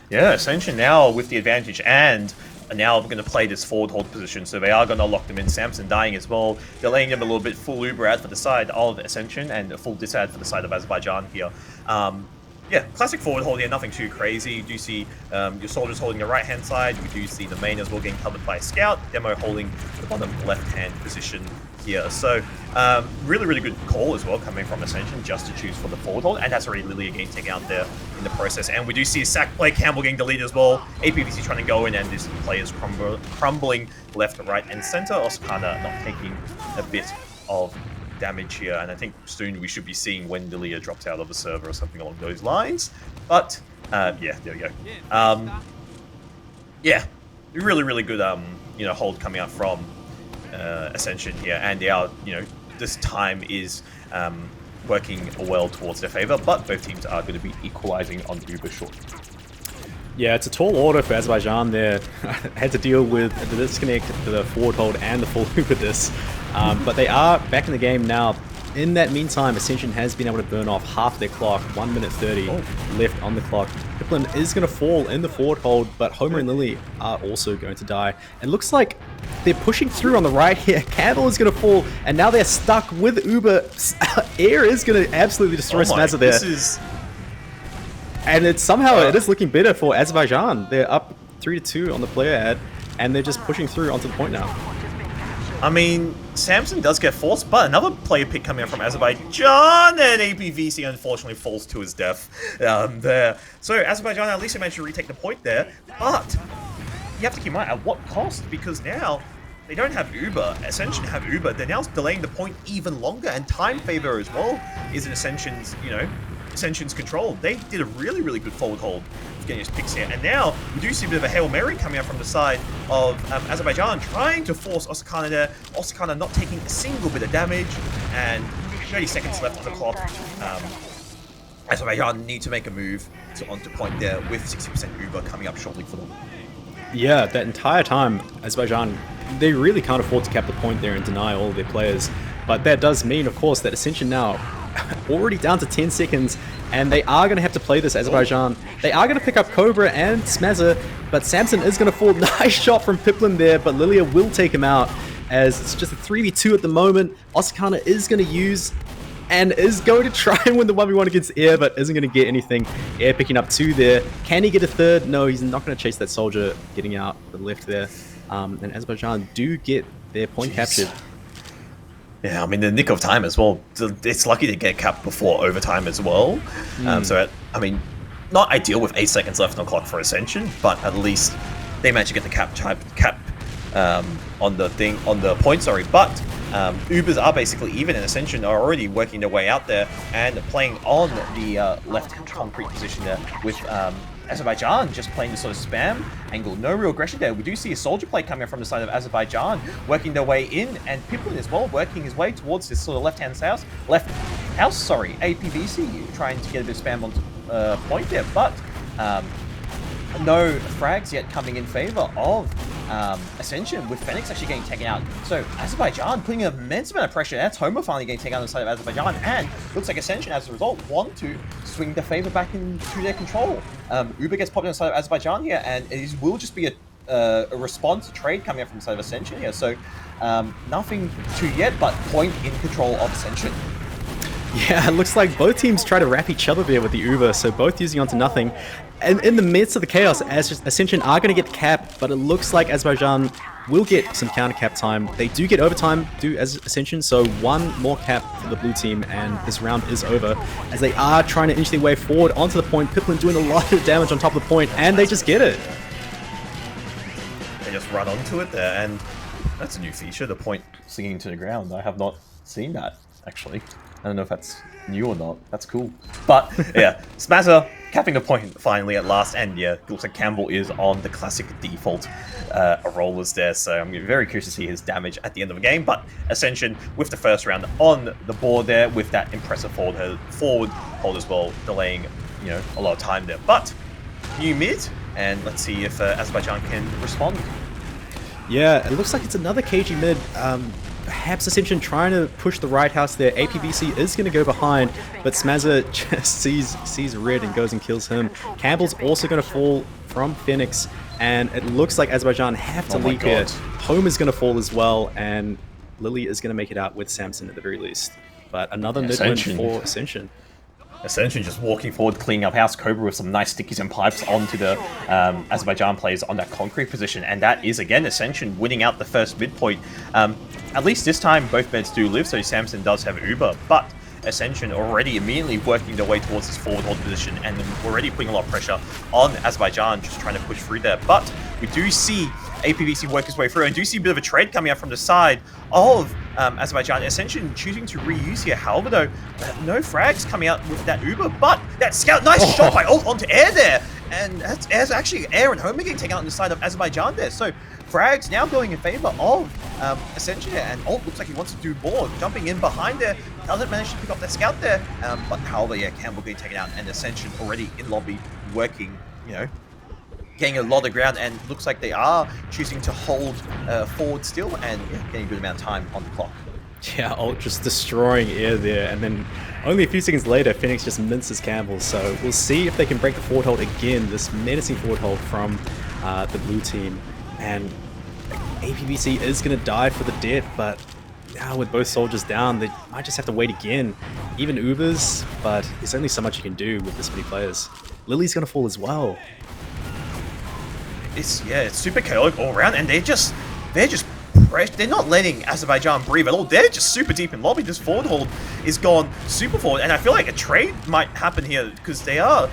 Yeah, Ascension now with the advantage, and now we're going to play this forward hold position, so they are going to lock them in. Samson dying as well, delaying them a little bit. Full Uber ad for the side of Ascension, and a full dis ad for the side of Azerbaijan here. Classic forward hold here, nothing too crazy. You do see your soldiers holding the right-hand side. We do see the main as well getting covered by a scout. Demo holding the bottom left-hand position here. So really, really good call as well coming from Ascension just to choose for the forward hold. And that's already Lily again taken out there in the process. And we do see a sack play, Campbell getting deleted as well. APVC trying to go in, and this play is crumbling left, right, and center. Osakana not taking a bit of damage here, and I think soon we should be seeing when Lilia drops out of the server or something along those lines. But there we go. Really, really good hold coming out from Ascension here, and this time is working well towards their favor, but both teams are going to be equalizing on Uber shortly. Yeah, it's a tall order for Azerbaijan there. Had to deal with the disconnect, the forward hold, and the full Uber dis. But they are back in the game now. in that meantime, Ascension has been able to burn off half their clock, 1 minute 30 left on the clock. Piplin is going to fall in the forward hold, but Homer and Lily are also going to die. It looks like they're pushing through on the right here. Campbell is going to fall, and now they're stuck with Uber. Air is going to absolutely destroy Smazza there. And it's somehow it is looking better for Azerbaijan. They're up 3-2 on the player ad, and they're just pushing through onto the point now. I mean, Samson does get forced, but another player pick coming out from Azerbaijan, and APVC unfortunately falls to his death there. So Azerbaijan at least managed to retake the point there, but you have to keep in mind at what cost, because now they don't have Uber. Ascension have Uber. They're now delaying the point even longer, and time favor as well is in Ascension's, Ascension's control. They did a really, really good forward hold of getting his picks here. And now we do see a bit of a Hail Mary coming out from the side of Azerbaijan, trying to force Osakana there. Osakana not taking a single bit of damage, and 30 seconds left on the clock. Azerbaijan need to make a move to onto point there with 60% Uber coming up shortly for them. Yeah, that entire time, Azerbaijan, they really can't afford to cap the point there and deny all of their players. But that does mean, of course, that Ascension now already down to 10 seconds, and they are going to have to play this, Azerbaijan. They are going to pick up Cobra and Smazza, but Samson is going to fall. Nice shot from Piplin there, but Lilia will take him out, as it's just a 3v2 at the moment. Osakana is going to use and is going to try and win the 1v1 against Air, but isn't going to get anything. Air picking up 2 there. Can he get a third? No, he's not going to chase that soldier getting out the left there. And Azerbaijan do get their point captured. Yeah, I mean, the nick of time as well. It's lucky to get capped before overtime as well. So, I mean, not ideal with 8 seconds left on the clock for Ascension, but at least they managed to get the cap on the point, sorry. But Ubers are basically even, and Ascension are already working their way out there and playing on the left concrete position there with Azerbaijan just playing the sort of spam angle. No real aggression there. We do see a soldier play coming from the side of Azerbaijan, working their way in, and Piplin as well, working his way towards this sort of left house, APVC, trying to get a bit of spam on point there, but no frags yet coming in favor of Ascension, with Phoenix actually getting taken out. So Azerbaijan putting an immense amount of pressure. That's Homer finally getting taken out on the side of Azerbaijan, and looks like Ascension, as a result, want to swing the favor back into their control. Uber gets popped on the side of Azerbaijan here, and it will just be a response trade coming out from the side of Ascension here. So nothing to yet, but point in control of Ascension. Yeah, it looks like both teams try to wrap each other there with the Uber, so both using onto nothing. And in the midst of the chaos, Ascension are going to get capped, but it looks like Azerbaijan will get some counter cap time. They do get overtime, as Ascension, so one more cap for the blue team, and this round is over, as they are trying to inch their way forward onto the point. Piplin doing a lot of damage on top of the point, and they just get it. They just run onto it there, and that's a new feature, the point singing to the ground. I have not seen that, actually. I don't know if that's new or not. That's cool. But yeah, Smazza capping the point finally at last, and yeah, it looks like Campbell is on the classic default rollers there, so I'm very curious to see his damage at the end of the game. But Ascension with the first round on the board there, with that impressive forward hold as well, delaying a lot of time there. But new mid, and let's see if Azerbaijan can respond. Yeah, it looks like it's another KG mid. Perhaps Ascension trying to push the right house there. APVC is going to go behind, but Smazza just sees red and goes and kills him. Campbell's also going to fall from Phoenix, and it looks like Azerbaijan have to leap here. Home is going to fall as well, and Lily is going to make it out with Samson at the very least. But another mid win for Ascension. Ascension just walking forward, cleaning up house. Cobra with some nice stickies and pipes onto the Azerbaijan players on that concrete position. And that is, again, Ascension winning out the first midpoint. At least this time, both beds do live, so Samson does have Uber. But Ascension already immediately working their way towards this forward hold position, and already putting a lot of pressure on Azerbaijan, just trying to push through there. But we do see APVC work his way through, and do see a bit of a trade coming out from the side of Azerbaijan. Ascension choosing to reuse here. However, though, no frags coming out with that Uber, but that scout, nice shot by Ult onto Air there, and that's actually Air and Homer getting taken out on the side of Azerbaijan there. So frags now going in favor of Ascension here, and Ult looks like he wants to do more, jumping in behind there, doesn't manage to pick up that scout there, but however, yeah, Campbell getting taken out, and Ascension already in lobby working, getting a lot of ground, and looks like they are choosing to hold forward still, and getting a good amount of time on the clock. Yeah, ult just destroying air there, and then only a few seconds later, Phoenix just minces Campbell. So we'll see if they can break the forward hold again, this menacing forward hold from the blue team. And APVC is going to die for the death, but now with both soldiers down, they might just have to wait again. Even Ubers, but there's only so much you can do with this many players. Lily's going to fall as well. It's super chaotic all around, and they're just they're not letting Azerbaijan breathe at all. They're just super deep in lobby. This forward hold is gone super forward, and I feel like a trade might happen here because they are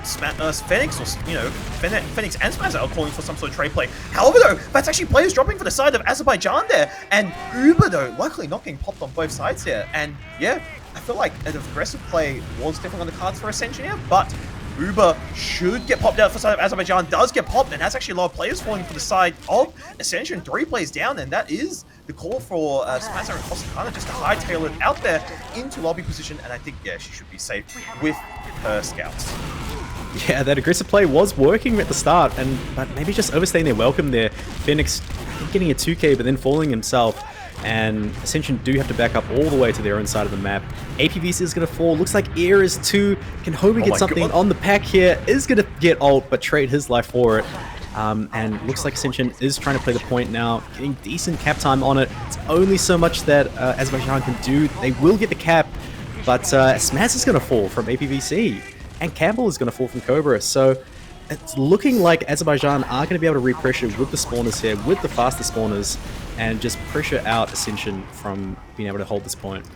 Phoenix, or Phoenix and Smazza are calling for some sort of trade play. However, though, that's actually players dropping for the side of Azerbaijan there, and Uber though, luckily not getting popped on both sides there. And yeah, I feel like an aggressive play was definitely on the cards for Ascension here, but Uber should get popped out for the side of Azerbaijan, does get popped, and that's actually a lot of players falling for the side of Ascension. 3 players down, and that is the call for Smazza and Kosakana just to hightail it out there into lobby position, and I think, yeah, she should be safe with her scouts. Yeah, that aggressive play was working at the start, but maybe just overstaying their welcome there. Phoenix getting a 2k, but then falling himself. And Ascension do have to back up all the way to their own side of the map. APVC is going to fall. Looks like Air is 2. Can Homer get something on the pack here? Is going to get ult, but trade his life for it. And looks like Ascension is trying to play the point now, getting decent cap time on it. It's only so much that Azerbaijan can do. They will get the cap, but Smaz is going to fall from APVC. And Campbell is going to fall from Cobra. So it's looking like Azerbaijan are going to be able to re-pressure with the spawners here, with the faster spawners, and just pressure out Ascension from being able to hold this point.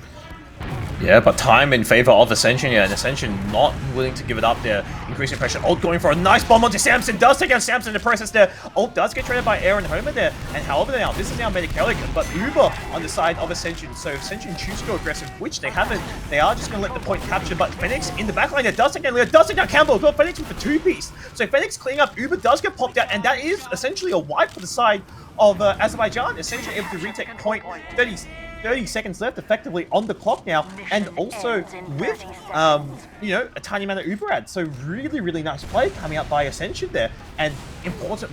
Yeah, but time in favor of Ascension here, and Ascension not willing to give it up there. Increasing pressure. Ult going for a nice bomb onto Samson. Does take out Samson in the process there. Ult does get traded by Air and Homer there. And however now, this is now Medicalic, but Uber on the side of Ascension. So Ascension choose to go aggressive, which they haven't. They are just going to let the point capture, but Phoenix in the backline there does take down Leo, does take down Campbell. Got Phoenix with the 2-piece. So Phoenix cleaning up. Uber does get popped out, and that is essentially a wipe for the side of Azerbaijan. Ascension able to retake point. 30 seconds left effectively on the clock now, and also with a tiny amount of Uber ad. So really nice play coming out by Ascension there, and important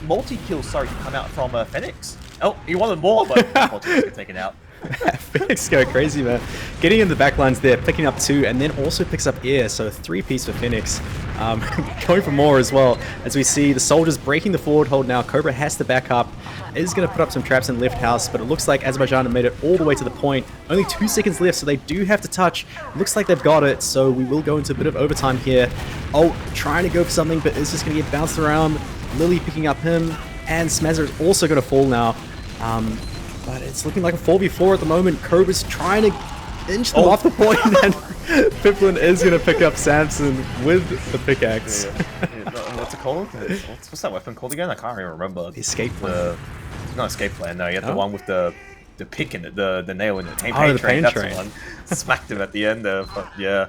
multi-kill to come out from Phoenix. Oh, he wanted more, but multi-kills get taken out. Phoenix go crazy, man. Getting in the backlines there, picking up 2, and then also picks up Air, so a 3-piece for Phoenix. Going for more as well, as we see the soldiers breaking the forward hold now. Cobra has to back up, is going to put up some traps in left house, but it looks like Azerbaijan have made it all the way to the point. Only 2 seconds left, so they do have to touch. Looks like they've got it, so we will go into a bit of overtime here. Oh, trying to go for something, but it's just going to get bounced around. Lily picking up him, and Smazza is also going to fall now. But it's looking like a 4v4 at the moment. Cobra's trying to inch them off the point, and Piplin is going to pick up Samson with the pickaxe. What's it called? What's that weapon called again? I can't even remember. The escape plan. Not escape plan, no. You have the one with the pick in it, the nail in it. The pain train. That's the one. Smacked him at the end there, but yeah.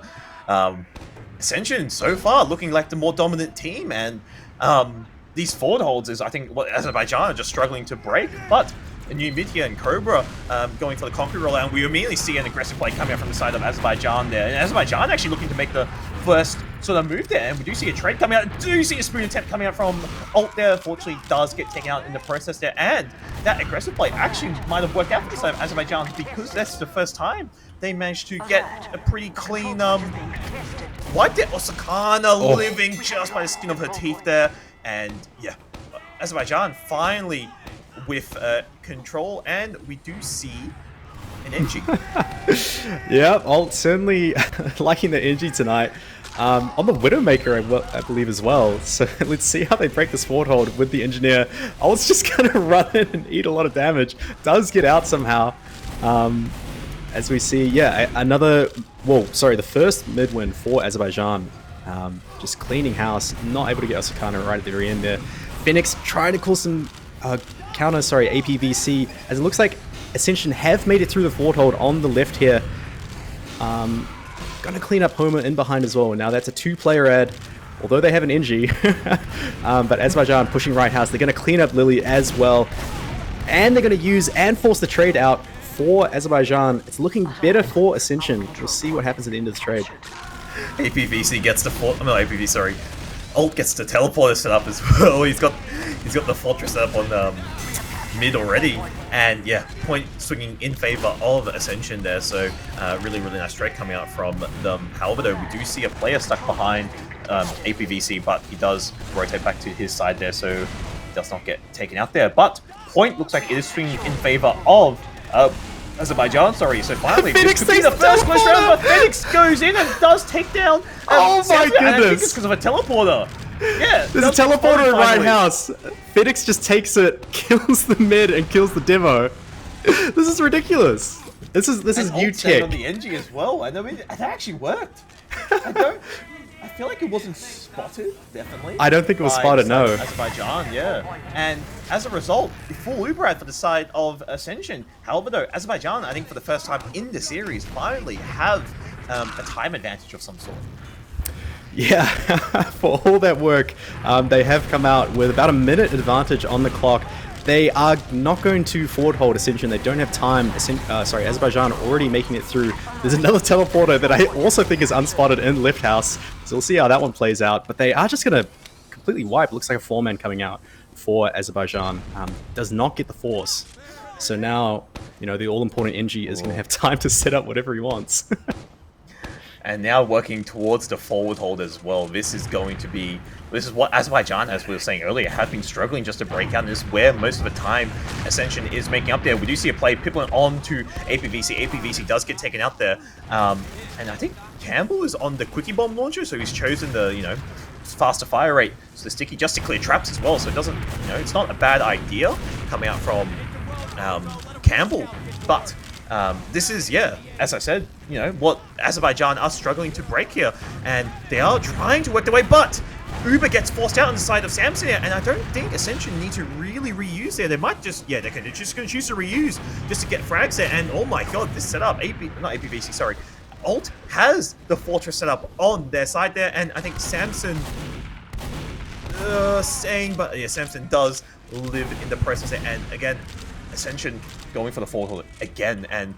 Ascension so far looking like the more dominant team, and these forward holds is, I think, what Azerbaijan are just struggling to break, but a new mid here and Cobra going for the concrete rollout, and we immediately see an aggressive play coming out from the side of Azerbaijan there. And Azerbaijan actually looking to make the first sort of move there, and we do see a trade coming out. Do see a spoon attempt coming out from Ult there. Unfortunately, does get taken out in the process there, and that aggressive play actually might have worked out for the side of Azerbaijan, because that's the first time they managed to get a pretty clean wipe there. Osakana living just by the skin of her teeth there, and yeah, Azerbaijan finally with control, and we do see an NG. Yeah, Ult certainly liking the NG tonight. On the Widowmaker, I believe as well. So let's see how they break this forward hold with the engineer. Ult's just gonna run in and eat a lot of damage. Does get out somehow. As we see, yeah, the first mid win for Azerbaijan. Just cleaning house, not able to get Osakana right at the very end there. Phoenix trying to call some APVC, as it looks like Ascension have made it through the forward hold on the left here. Gonna clean up Homer in behind as well. Now that's a 2-player ad, although they have an NG. But Azerbaijan pushing right house. They're gonna clean up Lily as well, and they're gonna use and force the trade out for Azerbaijan. It's looking better for Ascension. We'll see what happens at the end of the trade. APVC gets the Ult gets the teleporter set up as well. He's got the fortress set up on mid already. And yeah, point swinging in favor of Ascension there. So really, really nice trade coming out from them. However, though, we do see a player stuck behind APVC, but he does rotate back to his side there, so he does not get taken out there. But point looks like it is swinging in favor of Azerbaijan, sorry. So finally, Phoenix this could be the first close round, but Phoenix goes in and does take down. Oh my goodness! And I think it's because of a teleporter. Yeah, there's a teleporter in right house. Phoenix just takes it, kills the mid, and kills the demo. This is ridiculous. This is new tech. On the NG as well, and I mean, that actually worked. I feel like it wasn't spotted, definitely. I don't think it was spotted, no. Azerbaijan, yeah. And as a result, full Uberad for the side of Ascension. However, though, Azerbaijan, I think for the first time in the series, finally have a time advantage of some sort. Yeah, for all that work, they have come out with about a minute advantage on the clock. They are not going to forward hold Ascension. They don't have time. Azerbaijan already making it through. There's another teleporter that I also think is unspotted in Lift House. So we'll see how that one plays out. But they are just going to completely wipe. Looks like a 4-man coming out for Azerbaijan. Does not get the force. So now, the all-important NG is going to have time to set up whatever he wants. And now working towards the forward hold as well. This is what Azerbaijan, as we were saying earlier, have been struggling just to break out. And this is where most of the time Ascension is making up there. We do see a play, Pippin on to APVC. APVC does get taken out there. And I think Campbell is on the Quickie Bomb launcher, so he's chosen the, faster fire rate. So the sticky just to clear traps as well. So it doesn't, it's not a bad idea coming out from Campbell. But this is, as I said, what Azerbaijan are struggling to break here, and they are trying to work their way, but Uber gets forced out on the side of Samson here, and I don't think Ascension need to really reuse there. They might just, they're just going to choose to reuse just to get frags there, and oh my god, this setup, not APVC, sorry, Alt has the Fortress setup on their side there, and I think Samson, Samson does live in the process there, and again, Ascension going for the forward hold again, and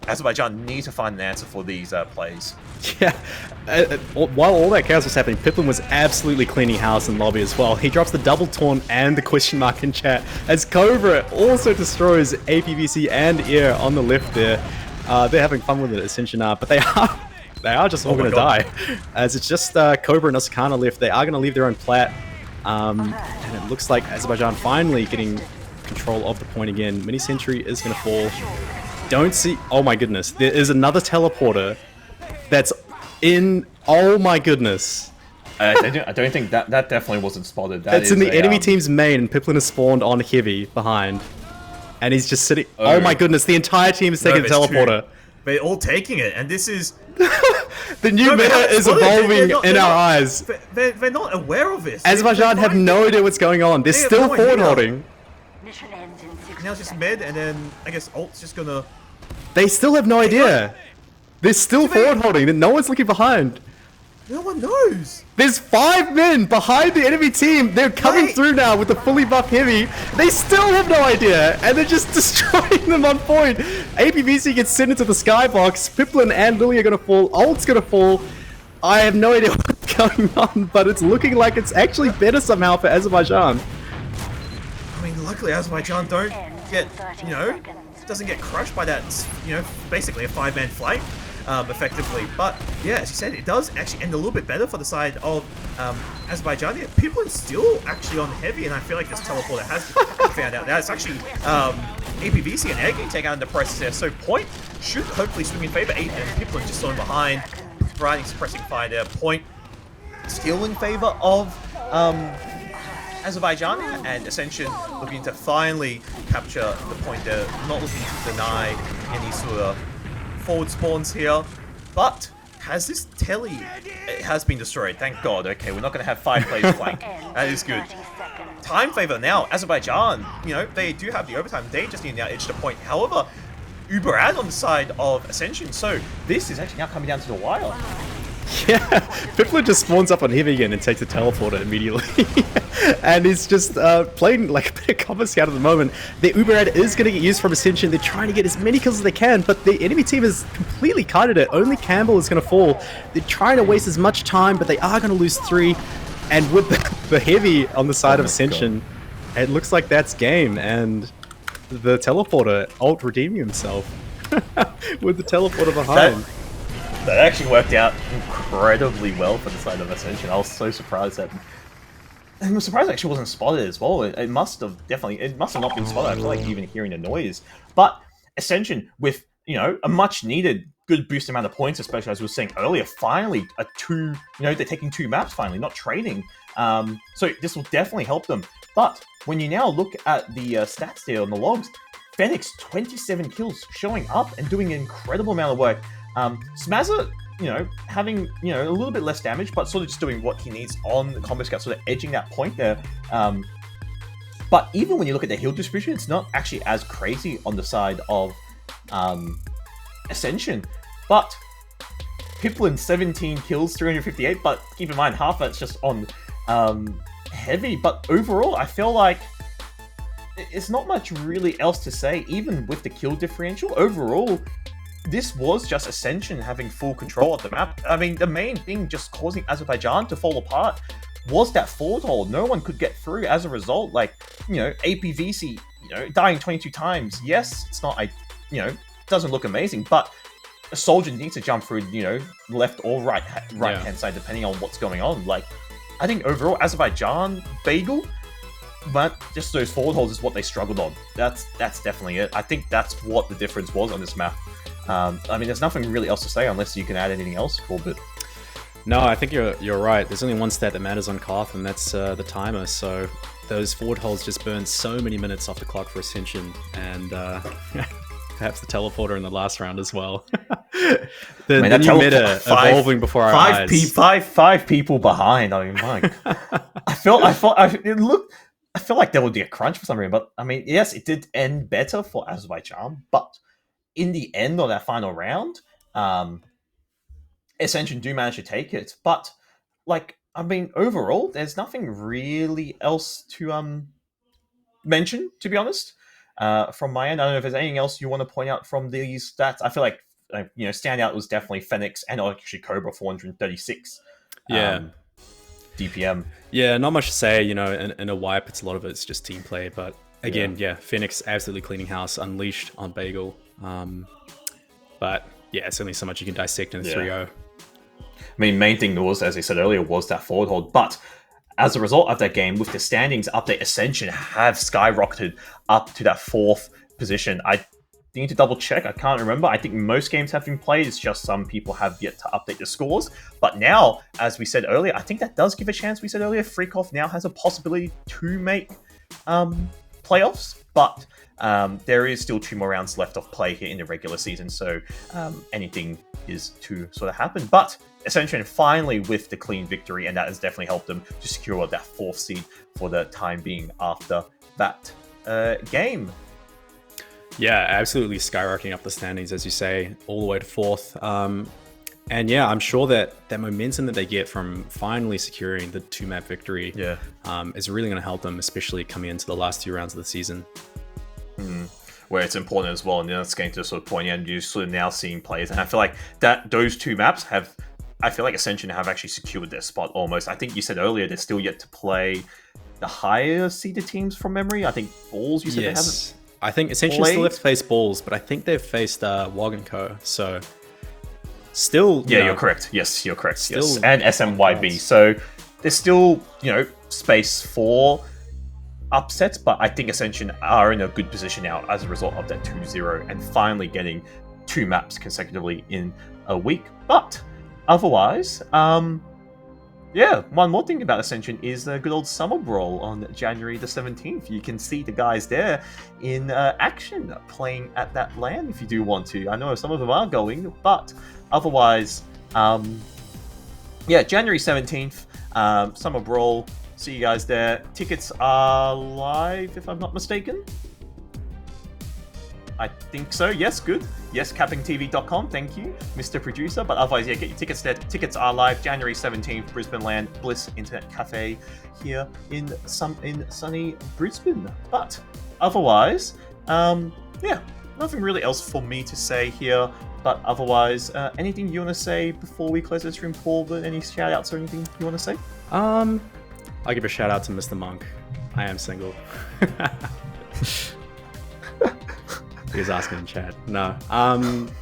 Azerbaijan need to find an answer for these plays. Yeah, while all that chaos was happening, Pippin was absolutely cleaning house in lobby as well. He drops the double taunt and the question mark in chat, as Cobra also destroys APVC and Ear on the left there. They're having fun with it, Ascension are, but they are just all going to die. As it's just Cobra and Osakana left. They are going to leave their own plat, and it looks like Azerbaijan finally getting control of the point again. Mini Sentry is going to fall. Don't see... Oh my goodness. There is another teleporter that's in... Oh my goodness. I don't think that definitely wasn't spotted. That's in the enemy team's main, and Piplin has spawned on Heavy behind. And he's just sitting... Oh my goodness. The entire team is taking the teleporter. They're all taking it, and this is... The new meta is evolving in our eyes. They're not aware of this. Azerbaijan have no idea what's going on. They're still forward holding. Now it's just mid, and then I guess Alt's just gonna... They still have no idea. They're still forward holding. No one's looking behind. No one knows. There's 5 men behind the enemy team. They're coming through now with the fully buff Heavy. They still have no idea, and they're just destroying them on point. APVC gets sent into the skybox. Piplin and Lily are gonna fall. Alt's gonna fall. I have no idea what's going on, but it's looking like it's actually better somehow for Azerbaijan. I mean, luckily Azerbaijan don't get, doesn't get crushed by that, basically a 5-man flank, effectively. But yeah, as you said, it does actually end a little bit better for the side of Azerbaijan. Yeah, people are still actually on Heavy, and I feel like this teleporter has been found out. Now it's actually APVC and Eggy take out in the process there, so point should hopefully swing in favor. And people are just on behind, providing suppressing fire there. Point still in favor of Azerbaijan, and Ascension looking to finally capture the point there, not looking to deny any sort of forward spawns here, but has this telly, it has been destroyed, thank god. Okay, we're not going to have 5 players flank, that is good. Time favor now, Azerbaijan, they do have the overtime, they just need to now edge the point. However, Uberad on the side of Ascension, so this is actually now coming down to the wire. Yeah, Pippler just spawns up on Heavy again and takes a teleporter immediately. And he's just playing like a bit of cover scout at the moment. The Uberad is going to get used from Ascension. They're trying to get as many kills as they can, but the enemy team has completely kited it. Only Campbell is going to fall. They're trying to waste as much time, but they are going to lose 3. And with the Heavy on the side of Ascension, it looks like that's game. And the teleporter ult redeeming himself with the teleporter behind. That actually worked out incredibly well for the side of Ascension. I was so surprised that... I'm surprised it actually wasn't spotted as well. It must have not been spotted. I feel like even hearing the noise. But Ascension, with, you know, a much needed good boost amount of points, especially as we were saying earlier, finally they're taking 2 maps finally, not trading. So this will definitely help them. But when you now look at the stats there on the logs, Fenix 27 kills, showing up and doing an incredible amount of work. Smazza, you know, having, you know, a little bit less damage, but sort of just doing what he needs on the combo scout, sort of edging that point there. But even when you look at the heal distribution, it's not actually as crazy on the side of Ascension. But Piplin, 17 kills, 358, but keep in mind, half that's just on heavy. But overall, I feel like it's not much really else to say, even with the kill differential. Overall, this was just Ascension having full control of the map. I mean, the main thing just causing Azerbaijan to fall apart was that forward hold. No one could get through as a result. Like, you know, APVC, you know, dying 22 times. Yes, it's not, you know, doesn't look amazing, but a soldier needs to jump through, you know, left or right hand side, depending on what's going on. Like, I think overall, Azerbaijan, Bagel, but just those forward holds is what they struggled on. That's definitely it. I think that's what the difference was on this map. I mean, there's nothing really else to say unless you can add anything else, Corbett. No, I think you're right. There's only one stat that matters on Carth, and that's the timer. So those forward holds just burn so many minutes off the clock for Ascension, and perhaps the teleporter in the last round as well. the new meta evolving before our eyes. Five people behind. I mean, Mike, I feel like there would be a crunch for some reason, but I mean, yes, it did end better for Azerbaijan, but in the end of that final round, Ascension do manage to take it. But, like, I mean, overall, there's nothing really else to mention, to be honest, from my end. I don't know if there's anything else you want to point out from these stats. I feel like, you know, standout was definitely Fenix and actually Cobra 436. Yeah. DPM. Yeah, not much to say. You know, in a wipe, a lot of it's just team play. But again, Fenix absolutely cleaning house, unleashed on Bagel. But yeah, it's only so much you can dissect in a 3-0. I mean, main thing was, as I said earlier, was that forward hold. But as a result of that game, with the standings update, Ascension have skyrocketed up to that 4th position. I need to double check. I can't remember. I think most games have been played. It's just some people have yet to update the scores. But now, as we said earlier, I think that does give a chance. We said earlier, Freakoff now has a possibility to make playoffs. But there is still 2 more rounds left of play here in the regular season. So anything is to sort of happen. But Ascension finally with the clean victory, and that has definitely helped them to secure that 4th seed for the time being after that game. Yeah, absolutely skyrocketing up the standings, as you say, all the way to 4th. And yeah, I'm sure that momentum that they get from finally securing the 2-map victory is really going to help them, especially coming into the last 2 rounds of the season. Where it's important as well, and then it's going to sort of point out, you're sort of now seeing players, and I feel like that those 2 maps have, I feel like Ascension have actually secured their spot almost. I think you said earlier they're still yet to play the higher seeded teams from memory. I think Balls, you said they haven't. I think Ascension still have to face Balls, but I think they've faced Wog and Co. So still, you're correct. Yes, you're correct. Yes, and SMYB. So there's still, you know, space for upsets, but I think Ascension are in a good position now as a result of that 2-0 and finally getting 2 maps consecutively in a week. But otherwise, one more thing about Ascension is the good old Summer Brawl on January the 17th. You can see the guys there in action playing at that LAN if you do want to. I know some of them are going, but otherwise, January 17th, Summer Brawl. See you guys there. Tickets are live, if I'm not mistaken. I think so. Yes, good. Yes, CappingTV.com. Thank you, Mr. Producer. But otherwise, get your tickets there. Tickets are live January 17th, Brisbane LAN, Bliss Internet Cafe here in sunny Brisbane. But otherwise, nothing really else for me to say here. But otherwise, anything you want to say before we close this stream, Paul? Any shout outs or anything you want to say? I'll give a shout out to Mr. Monk. I am single. He was asking in chat. No.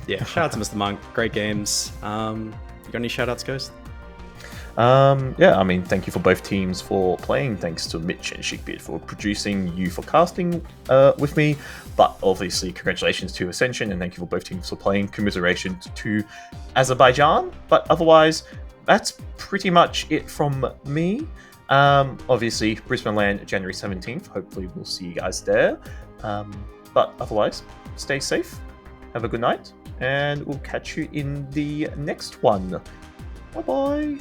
Yeah, shout out to Mr. Monk. Great games. You got any shout outs, Ghost? Yeah, I mean, thank you for both teams for playing. Thanks to Mitch and Shigbeard for producing, you for casting with me. But obviously, congratulations to Ascension, and thank you for both teams for playing. Commiseration to Azerbaijan. But otherwise, that's pretty much it from me. Obviously, Brisbane Land, January 17th. Hopefully, we'll see you guys there. But otherwise, stay safe, have a good night, and we'll catch you in the next one. Bye-bye.